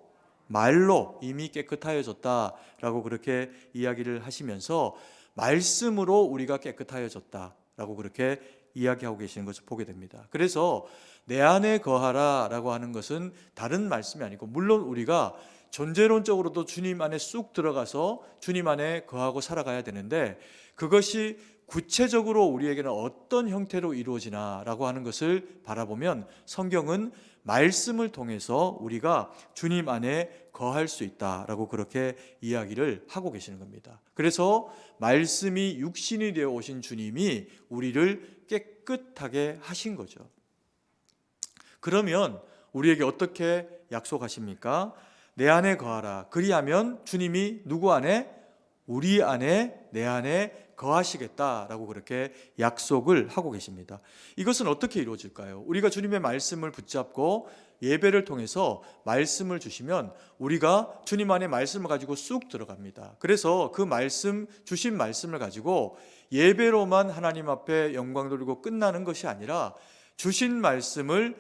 말로 이미 깨끗하여졌다라고 그렇게 이야기를 하시면서 말씀으로 우리가 깨끗하여졌다라고 그렇게 이야기하고 계시는 것을 보게 됩니다. 그래서 내 안에 거하라 라고 하는 것은 다른 말씀이 아니고, 물론 우리가 존재론적으로도 주님 안에 쑥 들어가서 주님 안에 거하고 살아가야 되는데, 그것이 구체적으로 우리에게는 어떤 형태로 이루어지나 라고 하는 것을 바라보면 성경은 말씀을 통해서 우리가 주님 안에 거할 수 있다라고 그렇게 이야기를 하고 계시는 겁니다. 그래서 말씀이 육신이 되어 오신 주님이 우리를 깨끗하게 하신 거죠. 그러면 우리에게 어떻게 약속하십니까? 내 안에 거하라. 그리하면 주님이 누구 안에? 우리 안에, 내 안에 거하시겠다라고 그렇게 약속을 하고 계십니다. 이것은 어떻게 이루어질까요? 우리가 주님의 말씀을 붙잡고 예배를 통해서 말씀을 주시면 우리가 주님 안에 말씀을 가지고 쑥 들어갑니다. 그래서 그 말씀, 주신 말씀을 가지고 예배로만 하나님 앞에 영광 돌리고 끝나는 것이 아니라 주신 말씀을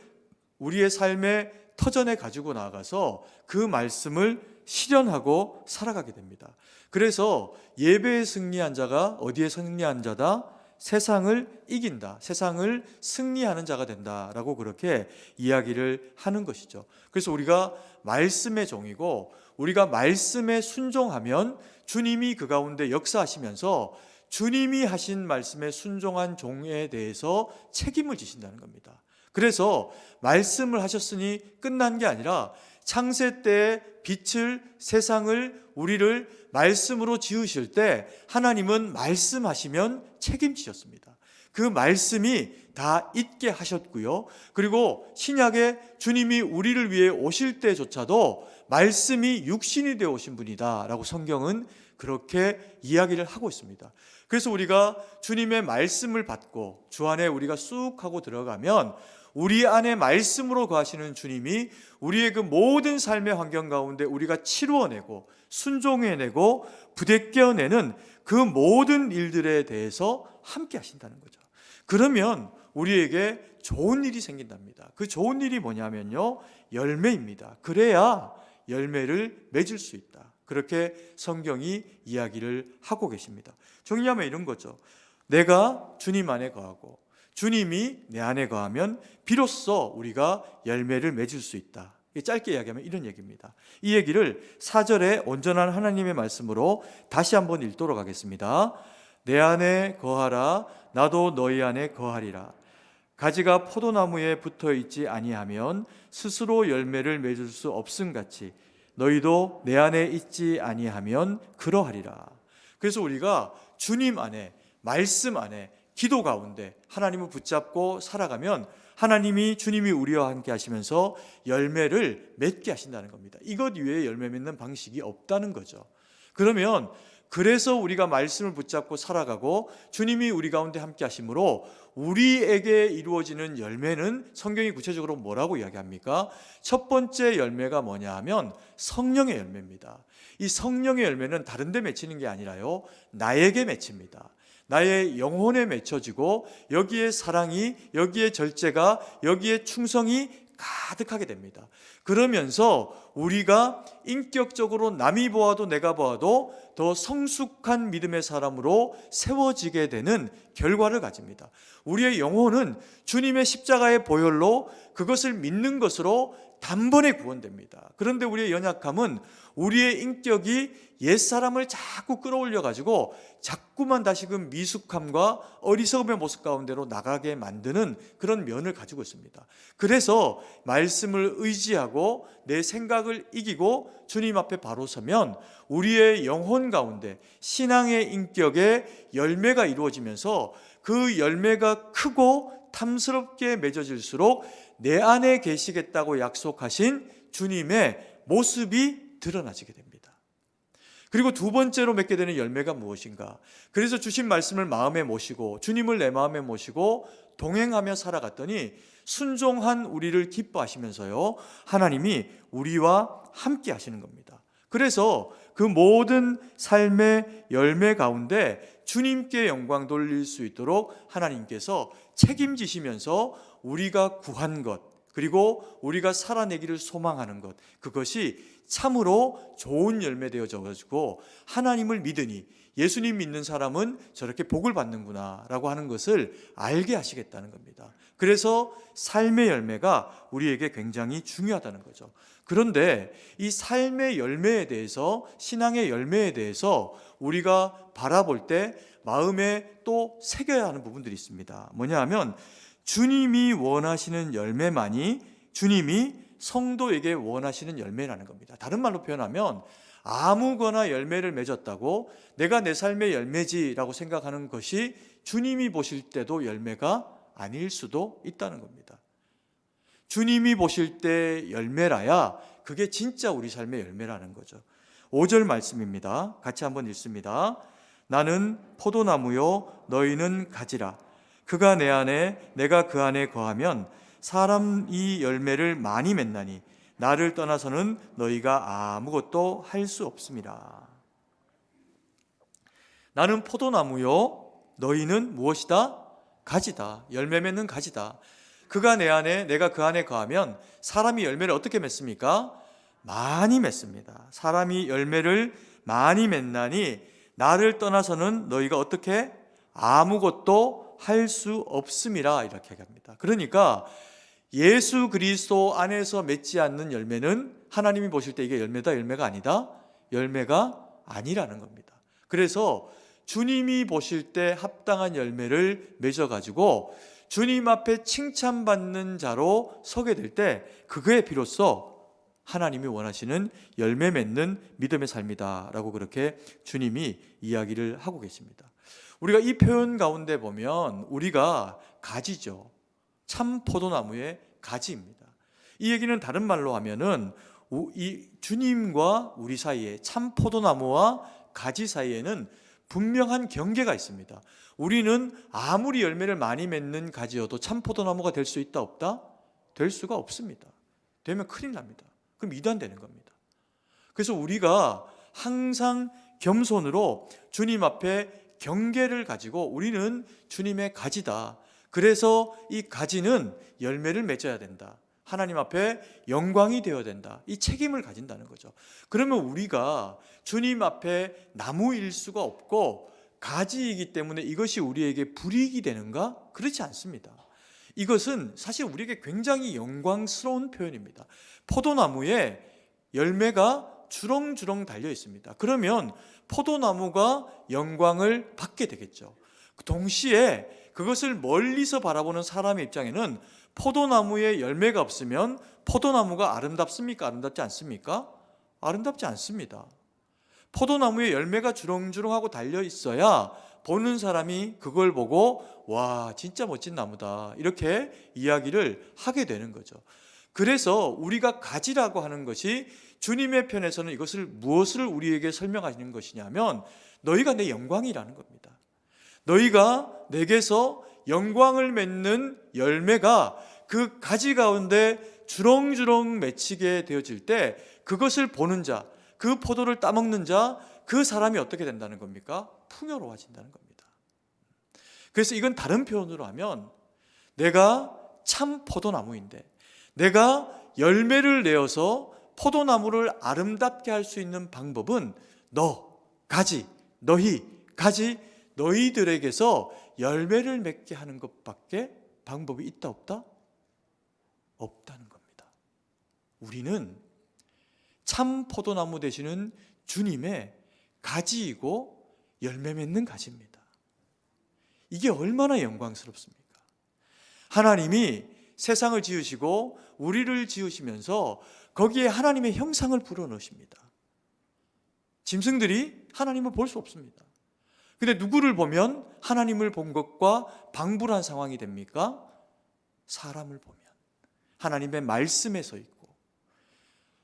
우리의 삶의 터전에 가지고 나아가서 그 말씀을 실현하고 살아가게 됩니다. 그래서 예배에 승리한 자가 어디에 승리한 자다? 세상을 이긴다, 세상을 승리하는 자가 된다라고 그렇게 이야기를 하는 것이죠. 그래서 우리가 말씀의 종이고 우리가 말씀에 순종하면 주님이 그 가운데 역사하시면서 주님이 하신 말씀에 순종한 종에 대해서 책임을 지신다는 겁니다. 그래서 말씀을 하셨으니 끝난 게 아니라 창세 때의 빛을, 세상을, 우리를 말씀으로 지으실 때 하나님은 말씀하시면 책임지셨습니다. 그 말씀이 다 있게 하셨고요. 그리고 신약에 주님이 우리를 위해 오실 때조차도 말씀이 육신이 되어 오신 분이다 라고 성경은 그렇게 이야기를 하고 있습니다. 그래서 우리가 주님의 말씀을 받고 주 안에 우리가 쑥 하고 들어가면 우리 안에 말씀으로 거하시는 주님이 우리의 그 모든 삶의 환경 가운데 우리가 치루어내고 순종해내고 부대껴내는 그 모든 일들에 대해서 함께 하신다는 거죠. 그러면 우리에게 좋은 일이 생긴답니다. 그 좋은 일이 뭐냐면요, 열매입니다. 그래야 열매를 맺을 수 있다. 그렇게 성경이 이야기를 하고 계십니다. 정리하면 이런 거죠. 내가 주님 안에 거하고 주님이 내 안에 거하면 비로소 우리가 열매를 맺을 수 있다. 짧게 이야기하면 이런 얘기입니다. 이 얘기를 4절에 온전한 하나님의 말씀으로 다시 한번 읽도록 하겠습니다. 내 안에 거하라. 나도 너희 안에 거하리라. 가지가 포도나무에 붙어 있지 아니하면 스스로 열매를 맺을 수 없음같이 너희도 내 안에 있지 아니하면 그러하리라. 그래서 우리가 주님 안에, 말씀 안에, 기도 가운데 하나님을 붙잡고 살아가면 하나님이, 주님이 우리와 함께 하시면서 열매를 맺게 하신다는 겁니다. 이것 이외에 열매 맺는 방식이 없다는 거죠. 그러면 그래서 우리가 말씀을 붙잡고 살아가고 주님이 우리 가운데 함께 하심으로 우리에게 이루어지는 열매는 성경이 구체적으로 뭐라고 이야기합니까? 첫 번째 열매가 뭐냐 하면 성령의 열매입니다. 이 성령의 열매는 다른 데 맺히는 게 아니라요, 나에게 맺힙니다. 나의 영혼에 맺혀지고 여기에 사랑이, 여기에 절제가, 여기에 충성이 가득하게 됩니다. 그러면서 우리가 인격적으로 남이 보아도 내가 보아도 더 성숙한 믿음의 사람으로 세워지게 되는 결과를 가집니다. 우리의 영혼은 주님의 십자가의 보혈로 그것을 믿는 것으로 단번에 구원됩니다. 그런데 우리의 연약함은 우리의 인격이 옛사람을 자꾸 끌어올려 가지고 자꾸만 다시금 미숙함과 어리석음의 모습 가운데로 나가게 만드는 그런 면을 가지고 있습니다. 그래서 말씀을 의지하고 내 생각을 이기고 주님 앞에 바로 서면 우리의 영혼 가운데 신앙의 인격의 열매가 이루어지면서 그 열매가 크고 탐스럽게 맺어질수록 내 안에 계시겠다고 약속하신 주님의 모습이 드러나지게 됩니다. 그리고 두 번째로 맺게 되는 열매가 무엇인가? 그래서 주신 말씀을 마음에 모시고 주님을 내 마음에 모시고 동행하며 살아갔더니 순종한 우리를 기뻐하시면서요, 하나님이 우리와 함께 하시는 겁니다. 그래서 그 모든 삶의 열매 가운데 주님께 영광 돌릴 수 있도록 하나님께서 책임지시면서 우리가 구한 것, 그리고 우리가 살아내기를 소망하는 것, 그것이 참으로 좋은 열매 되어져 가지고 하나님을 믿으니 예수님 믿는 사람은 저렇게 복을 받는구나 라고 하는 것을 알게 하시겠다는 겁니다. 그래서 삶의 열매가 우리에게 굉장히 중요하다는 거죠. 그런데 이 삶의 열매에 대해서, 신앙의 열매에 대해서 우리가 바라볼 때 마음에 또 새겨야 하는 부분들이 있습니다. 뭐냐 하면 주님이 원하시는 열매만이 주님이 성도에게 원하시는 열매라는 겁니다. 다른 말로 표현하면 아무거나 열매를 맺었다고 내가 내 삶의 열매지라고 생각하는 것이 주님이 보실 때도 열매가 아닐 수도 있다는 겁니다. 주님이 보실 때 열매라야 그게 진짜 우리 삶의 열매라는 거죠. 5절 말씀입니다. 같이 한번 읽습니다. 나는 포도나무요 너희는 가지라. 그가 내 안에 내가 그 안에 거하면 사람이 열매를 많이 맺나니 나를 떠나서는 너희가 아무것도 할 수 없습니다. 나는 포도나무요 너희는 무엇이다? 가지다. 열매 맺는 가지다. 그가 내 안에 내가 그 안에 거하면 사람이 열매를 어떻게 맺습니까? 많이 맺습니다. 사람이 열매를 많이 맺나니 나를 떠나서는 너희가 어떻게? 아무것도 할 수 없음이라 이렇게 얘기합니다. 그러니까 예수 그리스도 안에서 맺지 않는 열매는 하나님이 보실 때 이게 열매다, 열매가 아니다? 열매가 아니라는 겁니다. 그래서 주님이 보실 때 합당한 열매를 맺어가지고 주님 앞에 칭찬받는 자로 서게 될 때 그거에 비로소 하나님이 원하시는 열매 맺는 믿음의 삶이다 라고 그렇게 주님이 이야기를 하고 계십니다. 우리가 이 표현 가운데 보면 우리가 가지죠. 참 포도나무의 가지입니다. 이 얘기는 다른 말로 하면은 이 주님과 우리 사이에, 참 포도나무와 가지 사이에는 분명한 경계가 있습니다. 우리는 아무리 열매를 많이 맺는 가지여도 참 포도나무가 될 수 있다 없다? 될 수가 없습니다. 되면 큰일 납니다. 그럼 이단되는 겁니다. 그래서 우리가 항상 겸손으로 주님 앞에 경계를 가지고 우리는 주님의 가지다. 그래서 이 가지는 열매를 맺어야 된다. 하나님 앞에 영광이 되어야 된다. 이 책임을 가진다는 거죠. 그러면 우리가 주님 앞에 나무일 수가 없고 가지이기 때문에 이것이 우리에게 불이익이 되는가? 그렇지 않습니다. 이것은 사실 우리에게 굉장히 영광스러운 표현입니다. 포도나무에 열매가 주렁주렁 달려 있습니다. 그러면 포도나무가 영광을 받게 되겠죠. 동시에 그것을 멀리서 바라보는 사람의 입장에는 포도나무에 열매가 없으면 포도나무가 아름답습니까? 아름답지 않습니까? 아름답지 않습니다. 포도나무에 열매가 주렁주렁하고 달려 있어야 보는 사람이 그걸 보고 와, 진짜 멋진 나무다, 이렇게 이야기를 하게 되는 거죠. 그래서 우리가 가지라고 하는 것이 주님의 편에서는 이것을 무엇을 우리에게 설명하시는 것이냐면 너희가 내 영광이라는 겁니다. 너희가 내게서 영광을 맺는 열매가 그 가지 가운데 주렁주렁 맺히게 되어질 때 그것을 보는 자, 그 포도를 따먹는 자, 그 사람이 어떻게 된다는 겁니까? 풍요로워진다는 겁니다. 그래서 이건 다른 표현으로 하면 내가 참 포도나무인데 내가 열매를 내어서 포도나무를 아름답게 할 수 있는 방법은 너희들에게서 열매를 맺게 하는 것밖에 방법이 있다 없다? 없다는 겁니다. 우리는 참 포도나무 되시는 주님의 가지이고 열매 맺는 가지입니다. 이게 얼마나 영광스럽습니까? 하나님이 세상을 지으시고 우리를 지으시면서 거기에 하나님의 형상을 불어넣으십니다. 짐승들이 하나님을 볼 수 없습니다. 근데 누구를 보면 하나님을 본 것과 방불한 상황이 됩니까? 사람을 보면 하나님의 말씀에 서 있고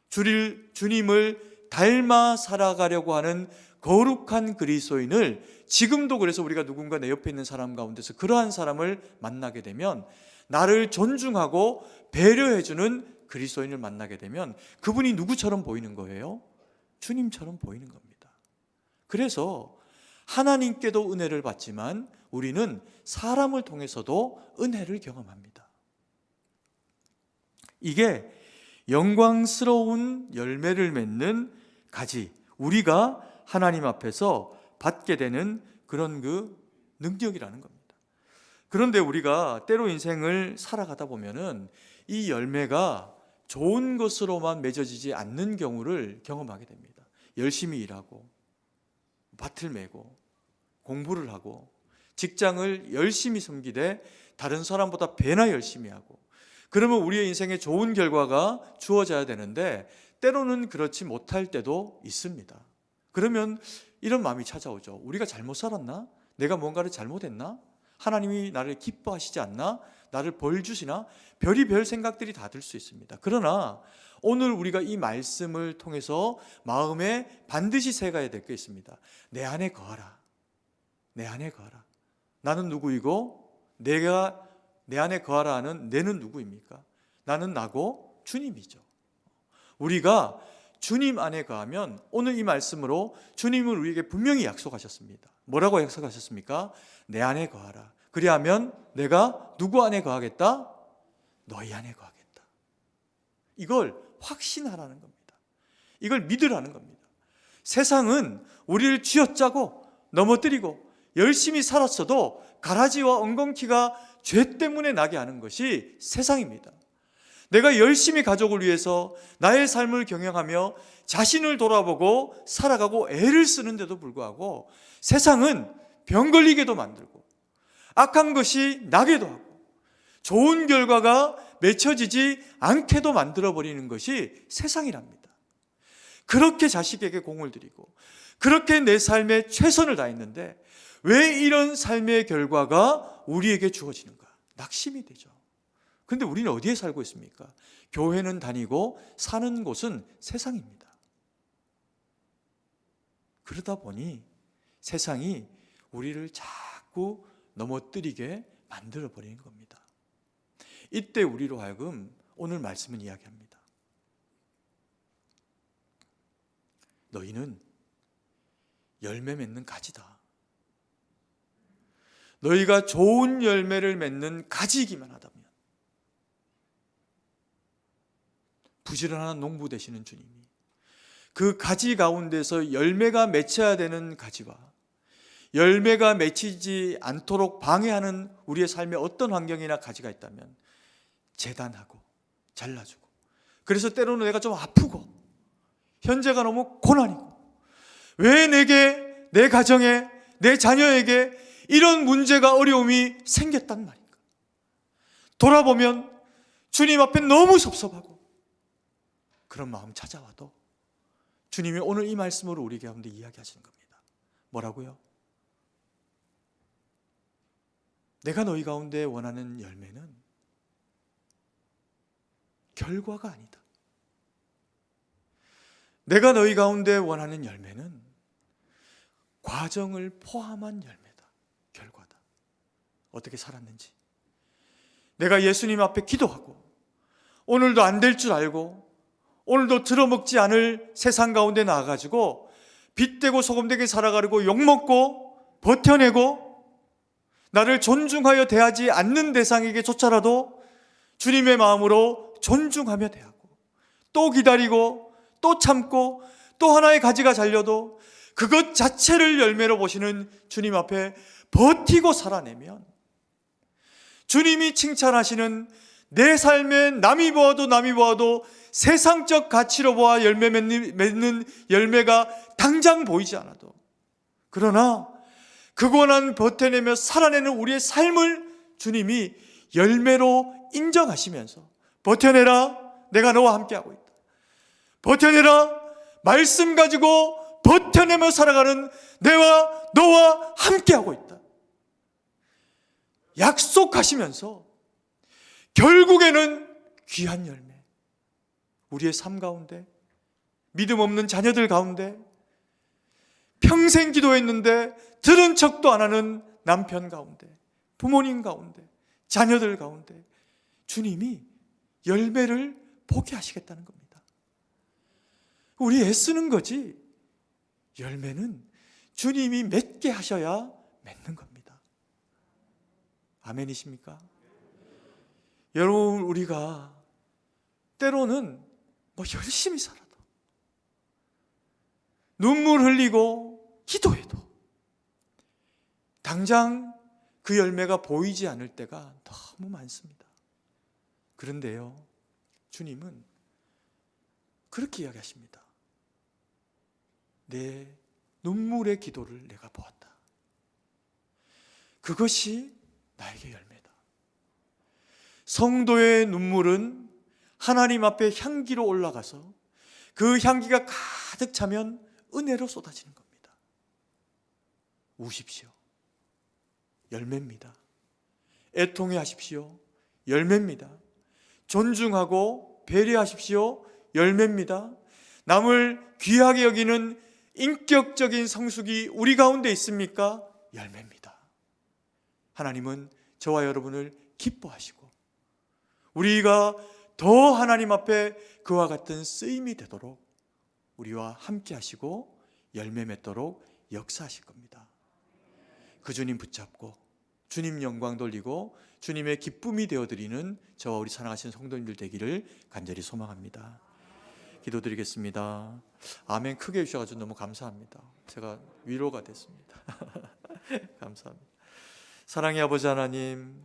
주님을 닮아 살아가려고 하는 거룩한 그리스도인을, 지금도 그래서 우리가 누군가 내 옆에 있는 사람 가운데서 그러한 사람을 만나게 되면, 나를 존중하고 배려해주는 그리스도인을 만나게 되면 그분이 누구처럼 보이는 거예요? 주님처럼 보이는 겁니다. 그래서 하나님께도 은혜를 받지만 우리는 사람을 통해서도 은혜를 경험합니다. 이게 영광스러운 열매를 맺는 가지, 우리가 하나님 앞에서 받게 되는 그런 그 능력이라는 겁니다. 그런데 우리가 때로 인생을 살아가다 보면은 이 열매가 좋은 것으로만 맺어지지 않는 경우를 경험하게 됩니다. 열심히 일하고 밭을 메고 공부를 하고 직장을 열심히 섬기되 다른 사람보다 배나 열심히 하고, 그러면 우리의 인생에 좋은 결과가 주어져야 되는데 때로는 그렇지 못할 때도 있습니다. 그러면 이런 마음이 찾아오죠. 우리가 잘못 살았나? 내가 뭔가를 잘못했나? 하나님이 나를 기뻐하시지 않나? 나를 벌 주시나? 별의별 생각들이 다 들 수 있습니다. 그러나 오늘 우리가 이 말씀을 통해서 마음에 반드시 새가야 될 게 있습니다. 내 안에 거하라. 내 안에 거하라. 나는 누구이고 내가 내 안에 거하라 하는 내는 누구입니까? 나는 나고 주님이죠. 우리가 주님 안에 거하면, 오늘 이 말씀으로 주님은 우리에게 분명히 약속하셨습니다. 뭐라고 약속하셨습니까? 내 안에 거하라. 그리하면 내가 누구 안에 거하겠다? 너희 안에 거하겠다. 이걸 확신하라는 겁니다. 이걸 믿으라는 겁니다. 세상은 우리를 쥐어짜고 넘어뜨리고 열심히 살았어도 가라지와 엉겅퀴가 죄 때문에 나게 하는 것이 세상입니다. 내가 열심히 가족을 위해서 나의 삶을 경영하며 자신을 돌아보고 살아가고 애를 쓰는데도 불구하고 세상은 병 걸리게도 만들고 악한 것이 나게도 하고 좋은 결과가 맺혀지지 않게도 만들어버리는 것이 세상이랍니다. 그렇게 자식에게 공을 들이고 그렇게 내 삶에 최선을 다했는데 왜 이런 삶의 결과가 우리에게 주어지는가? 낙심이 되죠. 그런데 우리는 어디에 살고 있습니까? 교회는 다니고 사는 곳은 세상입니다. 그러다 보니 세상이 우리를 자꾸 넘어뜨리게 만들어버리는 겁니다. 이때 우리로 하여금 오늘 말씀은 이야기합니다. 너희는 열매 맺는 가지다. 너희가 좋은 열매를 맺는 가지이기만 하다면, 부지런한 농부 되시는 주님이 그 가지 가운데서 열매가 맺혀야 되는 가지와 열매가 맺히지 않도록 방해하는 우리의 삶에 어떤 환경이나 가지가 있다면 재단하고 잘라주고, 그래서 때로는 내가 좀 아프고 현재가 너무 고난이고, 왜 내게, 내 가정에, 내 자녀에게 이런 문제가, 어려움이 생겼단 말인가? 돌아보면 주님 앞에 너무 섭섭하고 그런 마음 찾아와도 주님이 오늘 이 말씀으로 우리 가운데 이야기하시는 겁니다. 뭐라고요? 내가 너희 가운데 원하는 열매는 결과가 아니다. 내가 너희 가운데 원하는 열매는 과정을 포함한 열매다. 결과다. 어떻게 살았는지. 내가 예수님 앞에 기도하고 오늘도 안 될 줄 알고 오늘도 들어먹지 않을 세상 가운데 나아가지고 빗대고 소금되게 살아가려고 욕먹고 버텨내고 나를 존중하여 대하지 않는 대상에게조차라도 주님의 마음으로 존중하며 대하고 또 기다리고 또 참고 또 하나의 가지가 잘려도 그것 자체를 열매로 보시는 주님 앞에 버티고 살아내면 주님이 칭찬하시는 내 삶에 남이 보아도 세상적 가치로 보아 열매 맺는 열매가 당장 보이지 않아도, 그러나 그 고난 버텨내며 살아내는 우리의 삶을 주님이 열매로 인정하시면서 버텨내라, 내가 너와 함께하고 있다. 버텨내라, 말씀 가지고 버텨내며 살아가는 내와 너와 함께하고 있다. 약속하시면서 결국에는 귀한 열매, 우리의 삶 가운데, 믿음 없는 자녀들 가운데, 평생 기도했는데 들은 척도 안 하는 남편 가운데, 부모님 가운데, 자녀들 가운데 주님이 열매를 보게 하시겠다는 겁니다. 우리 애쓰는 거지 열매는 주님이 맺게 하셔야 맺는 겁니다. 아멘이십니까? 여러분, 우리가 때로는 열심히 살아도, 눈물 흘리고 기도해도 당장 그 열매가 보이지 않을 때가 너무 많습니다. 그런데요, 주님은 그렇게 이야기하십니다. 내 눈물의 기도를 내가 보았다. 그것이 나에게 열매다. 성도의 눈물은 하나님 앞에 향기로 올라가서 그 향기가 가득 차면 은혜로 쏟아지는 겁니다. 우십시오. 열매입니다. 애통해 하십시오. 열매입니다. 존중하고 배려하십시오. 열매입니다. 남을 귀하게 여기는 인격적인 성숙이 우리 가운데 있습니까? 열매입니다. 하나님은 저와 여러분을 기뻐하시고 우리가 더 하나님 앞에 그와 같은 쓰임이 되도록 우리와 함께 하시고 열매 맺도록 역사하실 겁니다. 그 주님 붙잡고 주님 영광 돌리고 주님의 기쁨이 되어드리는 저와 우리 사랑하시는 성도님들 되기를 간절히 소망합니다. 기도드리겠습니다. 아멘 크게 해주셔서 너무 감사합니다. 제가 위로가 됐습니다. 감사합니다. 사랑의 아버지 하나님,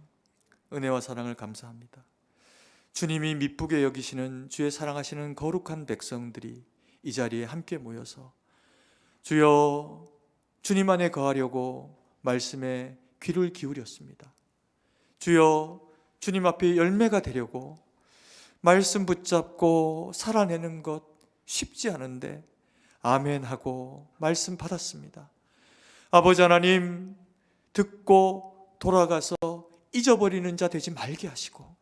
은혜와 사랑을 감사합니다. 주님이 미쁘게 여기시는 주의 사랑하시는 거룩한 백성들이 이 자리에 함께 모여서 주여 주님 안에 거하려고 말씀에 귀를 기울였습니다. 주여 주님 앞에 열매가 되려고 말씀 붙잡고 살아내는 것 쉽지 않은데 아멘 하고 말씀 받았습니다. 아버지 하나님, 듣고 돌아가서 잊어버리는 자 되지 말게 하시고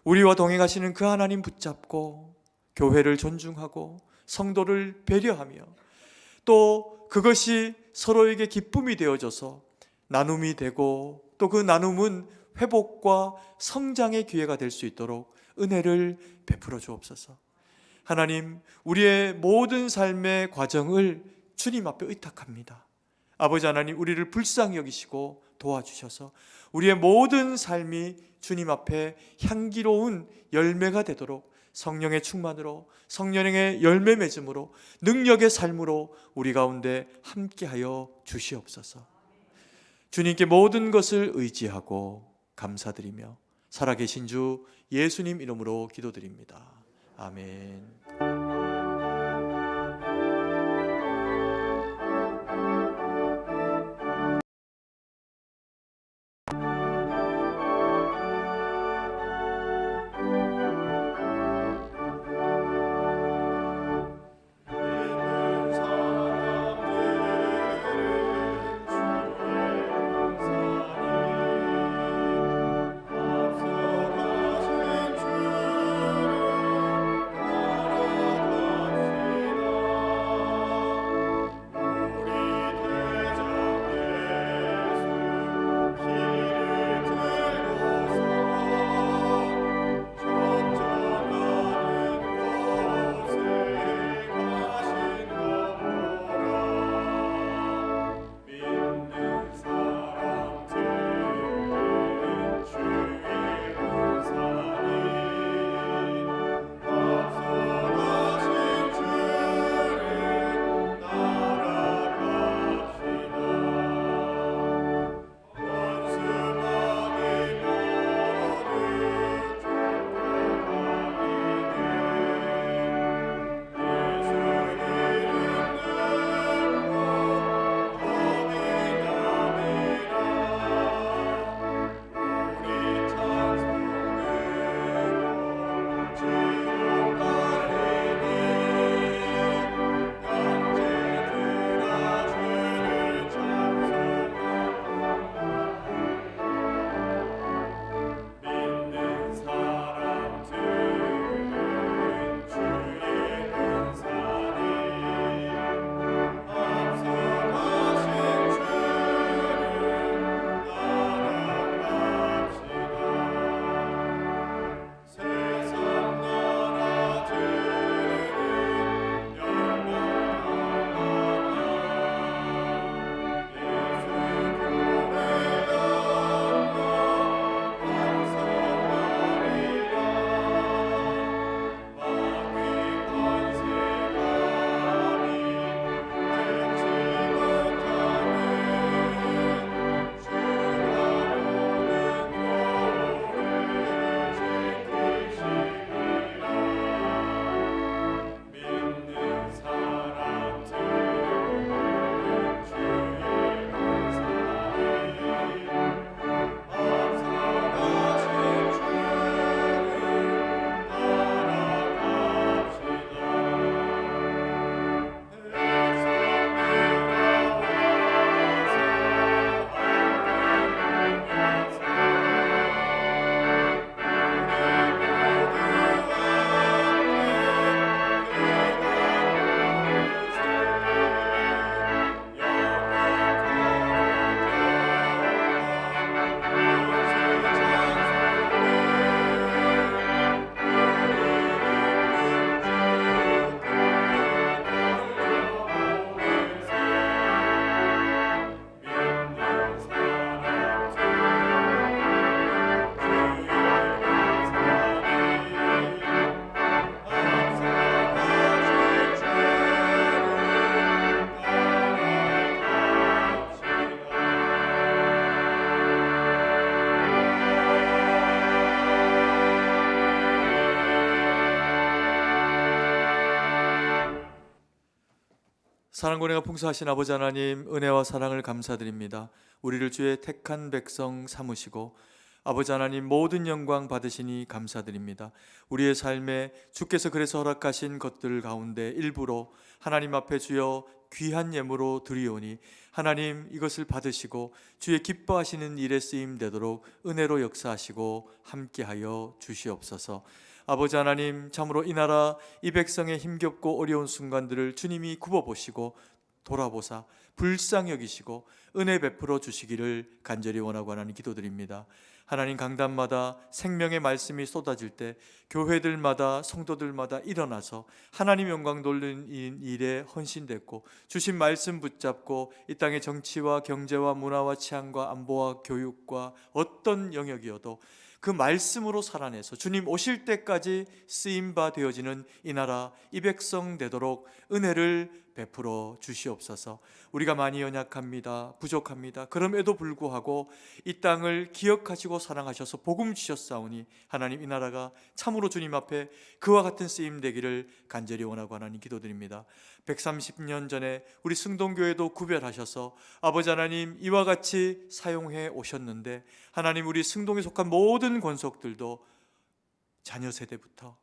우리와 동행하시는 그 하나님 붙잡고 교회를 존중하고 성도를 배려하며 또 그것이 서로에게 기쁨이 되어져서 나눔이 되고 또 그 나눔은 회복과 성장의 기회가 될 수 있도록 은혜를 베풀어 주옵소서. 하나님, 우리의 모든 삶의 과정을 주님 앞에 의탁합니다. 아버지 하나님, 우리를 불쌍히 여기시고 도와주셔서 우리의 모든 삶이 주님 앞에 향기로운 열매가 되도록 성령의 충만으로 성령의 열매 맺음으로 능력의 삶으로 우리 가운데 함께하여 주시옵소서. 주님께 모든 것을 의지하고 감사드리며 살아계신 주 예수님 이름으로 기도드립니다. 아멘. 사랑과 은혜가 풍성하신 아버지 하나님, 은혜와 사랑을 감사드립니다. 우리를 주의 택한 백성 삼으시고 아버지 하나님 모든 영광 받으시니 감사드립니다. 우리의 삶에 주께서 그래서 허락하신 것들 가운데 일부로 하나님 앞에 주여 귀한 예물로 드리오니 하나님 이것을 받으시고 주의 기뻐하시는 일에 쓰임 되도록 은혜로 역사하시고 함께하여 주시옵소서. 아버지 하나님, 참으로 이 나라 이 백성의 힘겹고 어려운 순간들을 주님이 굽어보시고 돌아보사 불쌍히 여기시고 은혜 베풀어 주시기를 간절히 원하고 하나님 기도드립니다. 하나님, 강단마다 생명의 말씀이 쏟아질 때 교회들마다 성도들마다 일어나서 하나님 영광 돌리는 일에 헌신됐고 주신 말씀 붙잡고 이 땅의 정치와 경제와 문화와 치안과 안보와 교육과 어떤 영역이어도 그 말씀으로 살아내서 주님 오실 때까지 쓰임바 되어지는 이 나라 이 백성 되도록 은혜를 베풀어 주시옵소서. 우리가 많이 연약합니다. 부족합니다. 그럼에도 불구하고 이 땅을 기억하시고 사랑하셔서 복음 주셨사오니 하나님, 이 나라가 참으로 주님 앞에 그와 같은 쓰임 되기를 간절히 원하고 하나님 기도드립니다. 130년 전에 우리 승동교회도 구별하셔서 아버지 하나님 이와 같이 사용해 오셨는데 하나님, 우리 승동에 속한 모든 권속들도 자녀 세대부터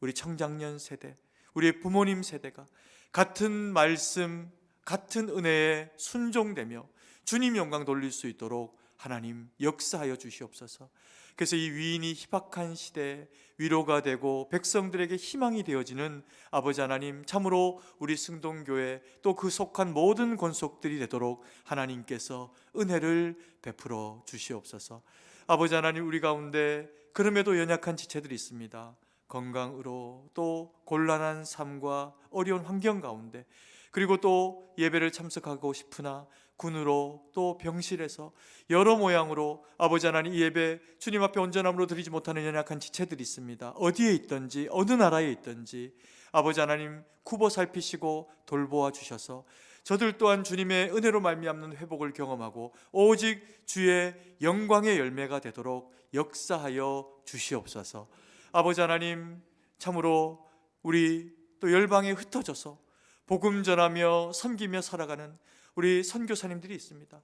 우리 청장년 세대, 우리의 부모님 세대가 같은 말씀, 같은 은혜에 순종되며 주님 영광 돌릴 수 있도록 하나님 역사하여 주시옵소서. 그래서 이 위인이 희박한 시대에 위로가 되고 백성들에게 희망이 되어지는 아버지 하나님, 참으로 우리 승동교회 또 그 속한 모든 권속들이 되도록 하나님께서 은혜를 베풀어 주시옵소서. 아버지 하나님, 우리 가운데 그럼에도 연약한 지체들이 있습니다. 건강으로 또 곤란한 삶과 어려운 환경 가운데, 그리고 또 예배를 참석하고 싶으나 군으로 또 병실에서 여러 모양으로 아버지 하나님 이 예배 주님 앞에 온전함으로 드리지 못하는 연약한 지체들이 있습니다. 어디에 있든지 어느 나라에 있든지 아버지 하나님 굽어 살피시고 돌보아 주셔서 저들 또한 주님의 은혜로 말미암는 회복을 경험하고 오직 주의 영광의 열매가 되도록 역사하여 주시옵소서. 아버지 하나님, 참으로 우리 또 열방에 흩어져서 복음 전하며 섬기며 살아가는 우리 선교사님들이 있습니다.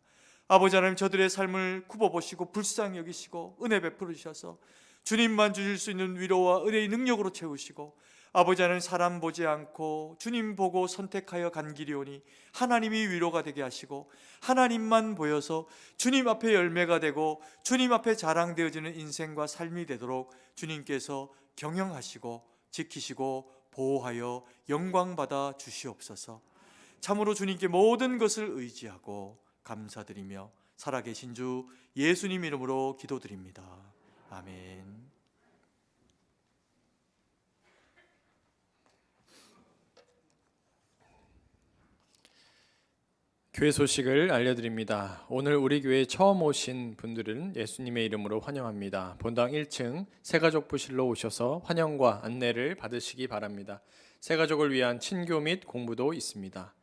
아버지 하나님, 저들의 삶을 굽어보시고 불쌍히 여기시고 은혜 베풀어 주셔서 주님만 주실 수 있는 위로와 은혜의 능력으로 채우시고 아버지 하나님, 사람 보지 않고 주님 보고 선택하여 간 길이오니 하나님이 위로가 되게 하시고 하나님만 보여서 주님 앞에 열매가 되고 주님 앞에 자랑되어지는 인생과 삶이 되도록 주님께서 경영하시고 지키시고 보호하여 영광받아 주시옵소서. 참으로 주님께 모든 것을 의지하고 감사드리며 살아계신 주 예수님 이름으로 기도드립니다. 아멘. 교회 소식을 알려드립니다. 오늘 우리 교회에 처음 오신 분들은 예수님의 이름으로 환영합니다. 본당 1층 새가족부실로 오셔서 환영과 안내를 받으시기 바랍니다. 새가족을 위한 친교 및 공부도 있습니다.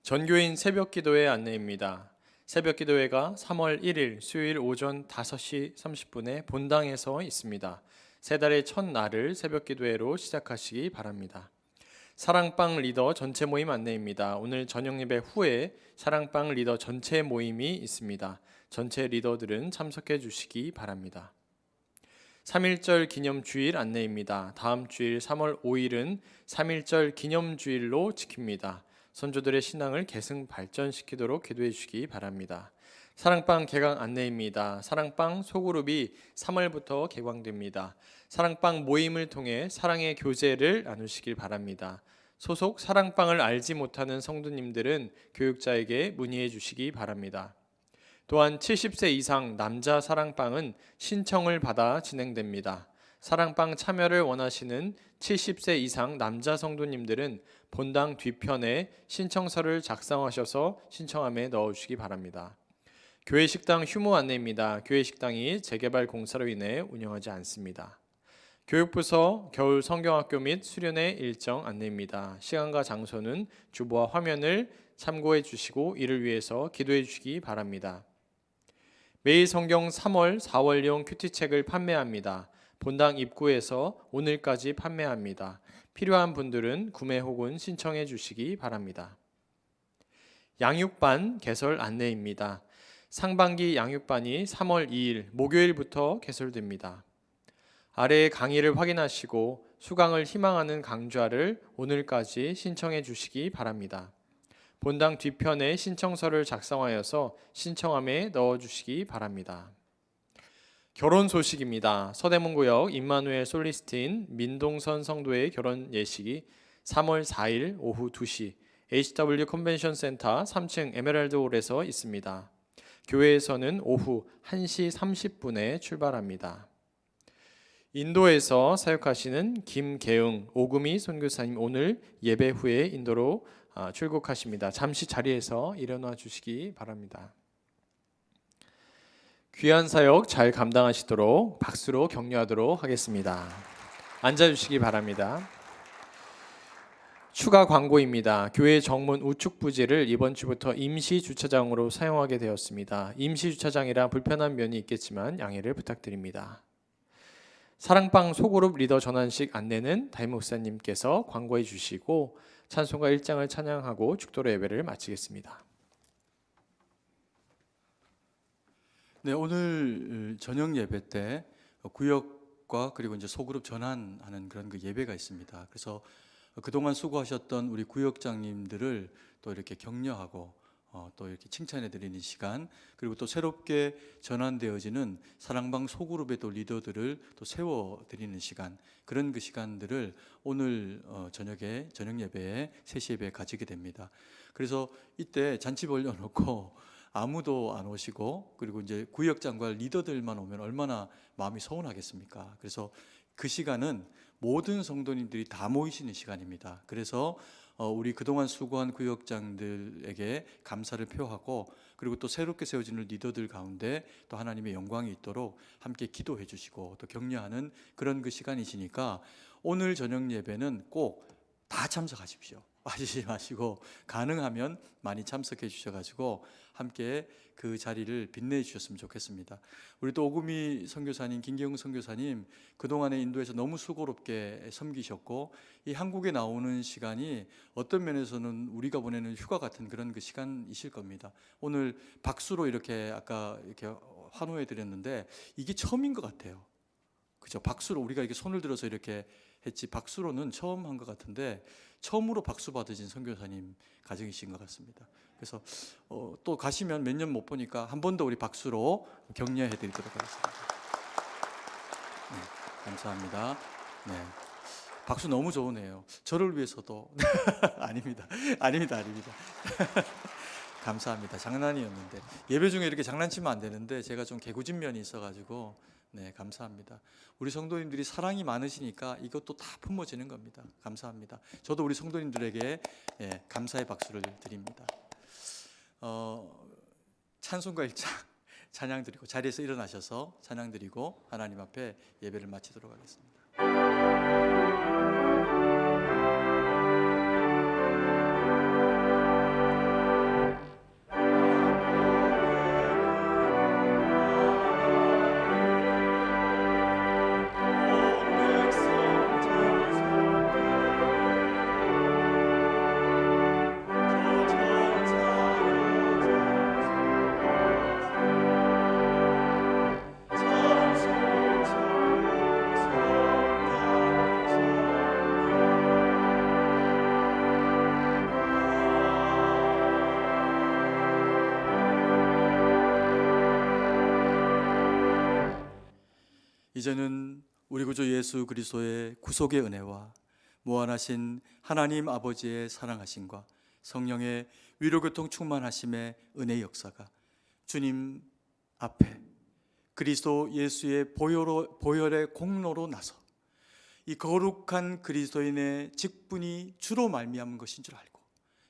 전교인 새벽기도회 안내입니다. 새벽기도회가 3월 1일 수요일 오전 5시 30분에 본당에서 있습니다. 세 달의 첫날을 새벽기도회로 시작하시기 바랍니다. 사랑방 리더 전체 모임 안내입니다. 오늘 저녁 예배 후에 사랑방 리더 전체 모임이 있습니다. 전체 리더들은 참석해 주시기 바랍니다. 3.1절 기념주일 안내입니다. 다음 주일 3월 5일은 3.1절 기념주일로 지킵니다. 선조들의 신앙을 계승 발전시키도록 기도해 주시기 바랍니다. 사랑방 개강 안내입니다. 사랑방 소그룹이 3월부터 개강됩니다. 사랑방 모임을 통해 사랑의 교제를 나누시길 바랍니다. 소속 사랑방을 알지 못하는 성도님들은 교육자에게 문의해 주시기 바랍니다. 또한 70세 이상 남자 사랑방은 신청을 받아 진행됩니다. 사랑방 참여를 원하시는 70세 이상 남자 성도님들은 본당 뒤편에 신청서를 작성하셔서 신청함에 넣어주시기 바랍니다. 교회 식당 휴무 안내입니다. 교회 식당이 재개발 공사로 인해 운영하지 않습니다. 교육부서 겨울 성경학교 및 수련회 일정 안내입니다. 시간과 장소는 주보와 화면을 참고해 주시고 이를 위해서 기도해 주시기 바랍니다. 매일 성경 3월, 4월용 큐티책을 판매합니다. 본당 입구에서 오늘까지 판매합니다. 필요한 분들은 구매 혹은 신청해 주시기 바랍니다. 양육반 개설 안내입니다. 상반기 양육반이 3월 2일 목요일부터 개설됩니다. 아래의 강의를 확인하시고 수강을 희망하는 강좌를 오늘까지 신청해 주시기 바랍니다. 본당 뒤편에 신청서를 작성하여서 신청함에 넣어주시기 바랍니다. 결혼 소식입니다. 서대문구역 임마누엘 솔리스트인 민동선 성도의 결혼 예식이 3월 4일 오후 2시 HW 컨벤션 센터 3층 에메랄드 홀에서 있습니다. 교회에서는 오후 1시 30분에 출발합니다. 인도에서 사역하시는 김계응 오금희 선교사님 오늘 예배 후에 인도로 출국하십니다. 잠시 자리에서 일어나 주시기 바랍니다. 귀한 사역 잘 감당하시도록 박수로 격려하도록 하겠습니다. 앉아주시기 바랍니다. 추가 광고입니다. 교회 정문 우측 부지를 이번 주부터 임시 주차장으로 사용하게 되었습니다. 임시 주차장이라 불편한 면이 있겠지만 양해를 부탁드립니다. 사랑방 소그룹 리더 전환식 안내는 담임 목사님께서 광고해 주시고 찬송가 1장을 찬양하고 축도로 예배를 마치겠습니다. 네, 오늘 저녁 예배 때 구역과 그리고 이제 소그룹 전환하는 그런 그 예배가 있습니다. 그래서 그동안 수고하셨던 우리 구역장님들을 또 이렇게 격려하고 또 이렇게 칭찬해 드리는 시간, 그리고 또 새롭게 전환되어지는 사랑방 소그룹의 또 리더들을 또 세워 드리는 시간, 그런 그 시간들을 오늘 저녁 예배에 3시 예배에 가지게 됩니다. 그래서 이때 잔치 벌려놓고 아무도 안 오시고 그리고 이제 구역장과 리더들만 오면 얼마나 마음이 서운하겠습니까? 그래서 그 시간은 모든 성도님들이 다 모이시는 시간입니다. 그래서 우리 그동안 수고한 구역장들에게 감사를 표하고 그리고 또 새롭게 세워지는 리더들 가운데 또 하나님의 영광이 있도록 함께 기도해 주시고 또 격려하는 그런 그 시간이시니까 오늘 저녁 예배는 꼭 다 참석하십시오. 빠지지 마시고 가능하면 많이 참석해 주셔가지고 함께 그 자리를 빛내 주셨으면 좋겠습니다. 우리 또 오금희 선교사님, 김경웅 선교사님 그동안에 인도에서 너무 수고롭게 섬기셨고 이 한국에 나오는 시간이 어떤 면에서는 우리가 보내는 휴가 같은 그런 그 시간이실 겁니다. 오늘 박수로 이렇게 아까 이렇게 환호해 드렸는데 이게 처음인 것 같아요. 그죠? 박수로 우리가 이렇게 손을 들어서 이렇게 했지 박수로는 처음 한 것 같은데 처음으로 박수 받으신 선교사님 가정이신 것 같습니다. 그래서 또 가시면 몇 년 못 보니까 한 번 더 우리 박수로 격려해 드리도록 하겠습니다. 네, 감사합니다. 네, 박수 너무 좋으네요. 저를 위해서도 아닙니다. 감사합니다. 장난이었는데 예배 중에 이렇게 장난치면 안 되는데 제가 좀 개구진 면이 있어가지고 네, 감사합니다. 우리 성도님들이 사랑이 많으시니까 이것도 다 품어지는 겁니다. 감사합니다. 저도 우리 성도님들에게 감사의 박수를 드립니다. 찬송가 1장 찬양 드리고 자리에서 일어나셔서 찬양 드리고 하나님 앞에 예배를 마치도록 하겠습니다. 이제는 우리 구주 예수 그리스도의 구속의 은혜와 무한하신 하나님 아버지의 사랑하심과 성령의 위로교통 충만하심의 은혜의 역사가 주님 앞에 그리스도 예수의 보혈의 공로로 나서 이 거룩한 그리스도인의 직분이 주로 말미암은 것인 줄 알고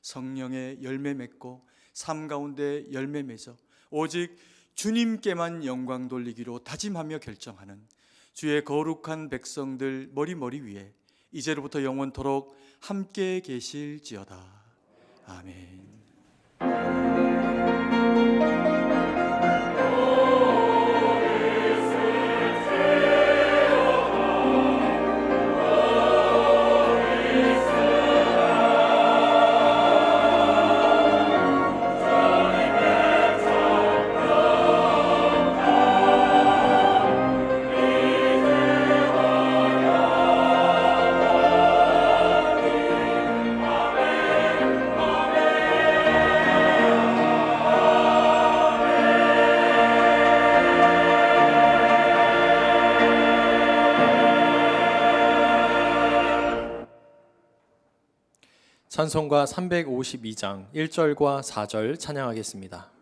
성령의 열매 맺고 삶 가운데 열매 맺어 오직 주님께만 영광 돌리기로 다짐하며 결정하는 주의 거룩한 백성들 머리 위에 이제로부터 영원토록 함께 계실지어다. 아멘. 찬송가 352장 1절과 4절 찬양하겠습니다.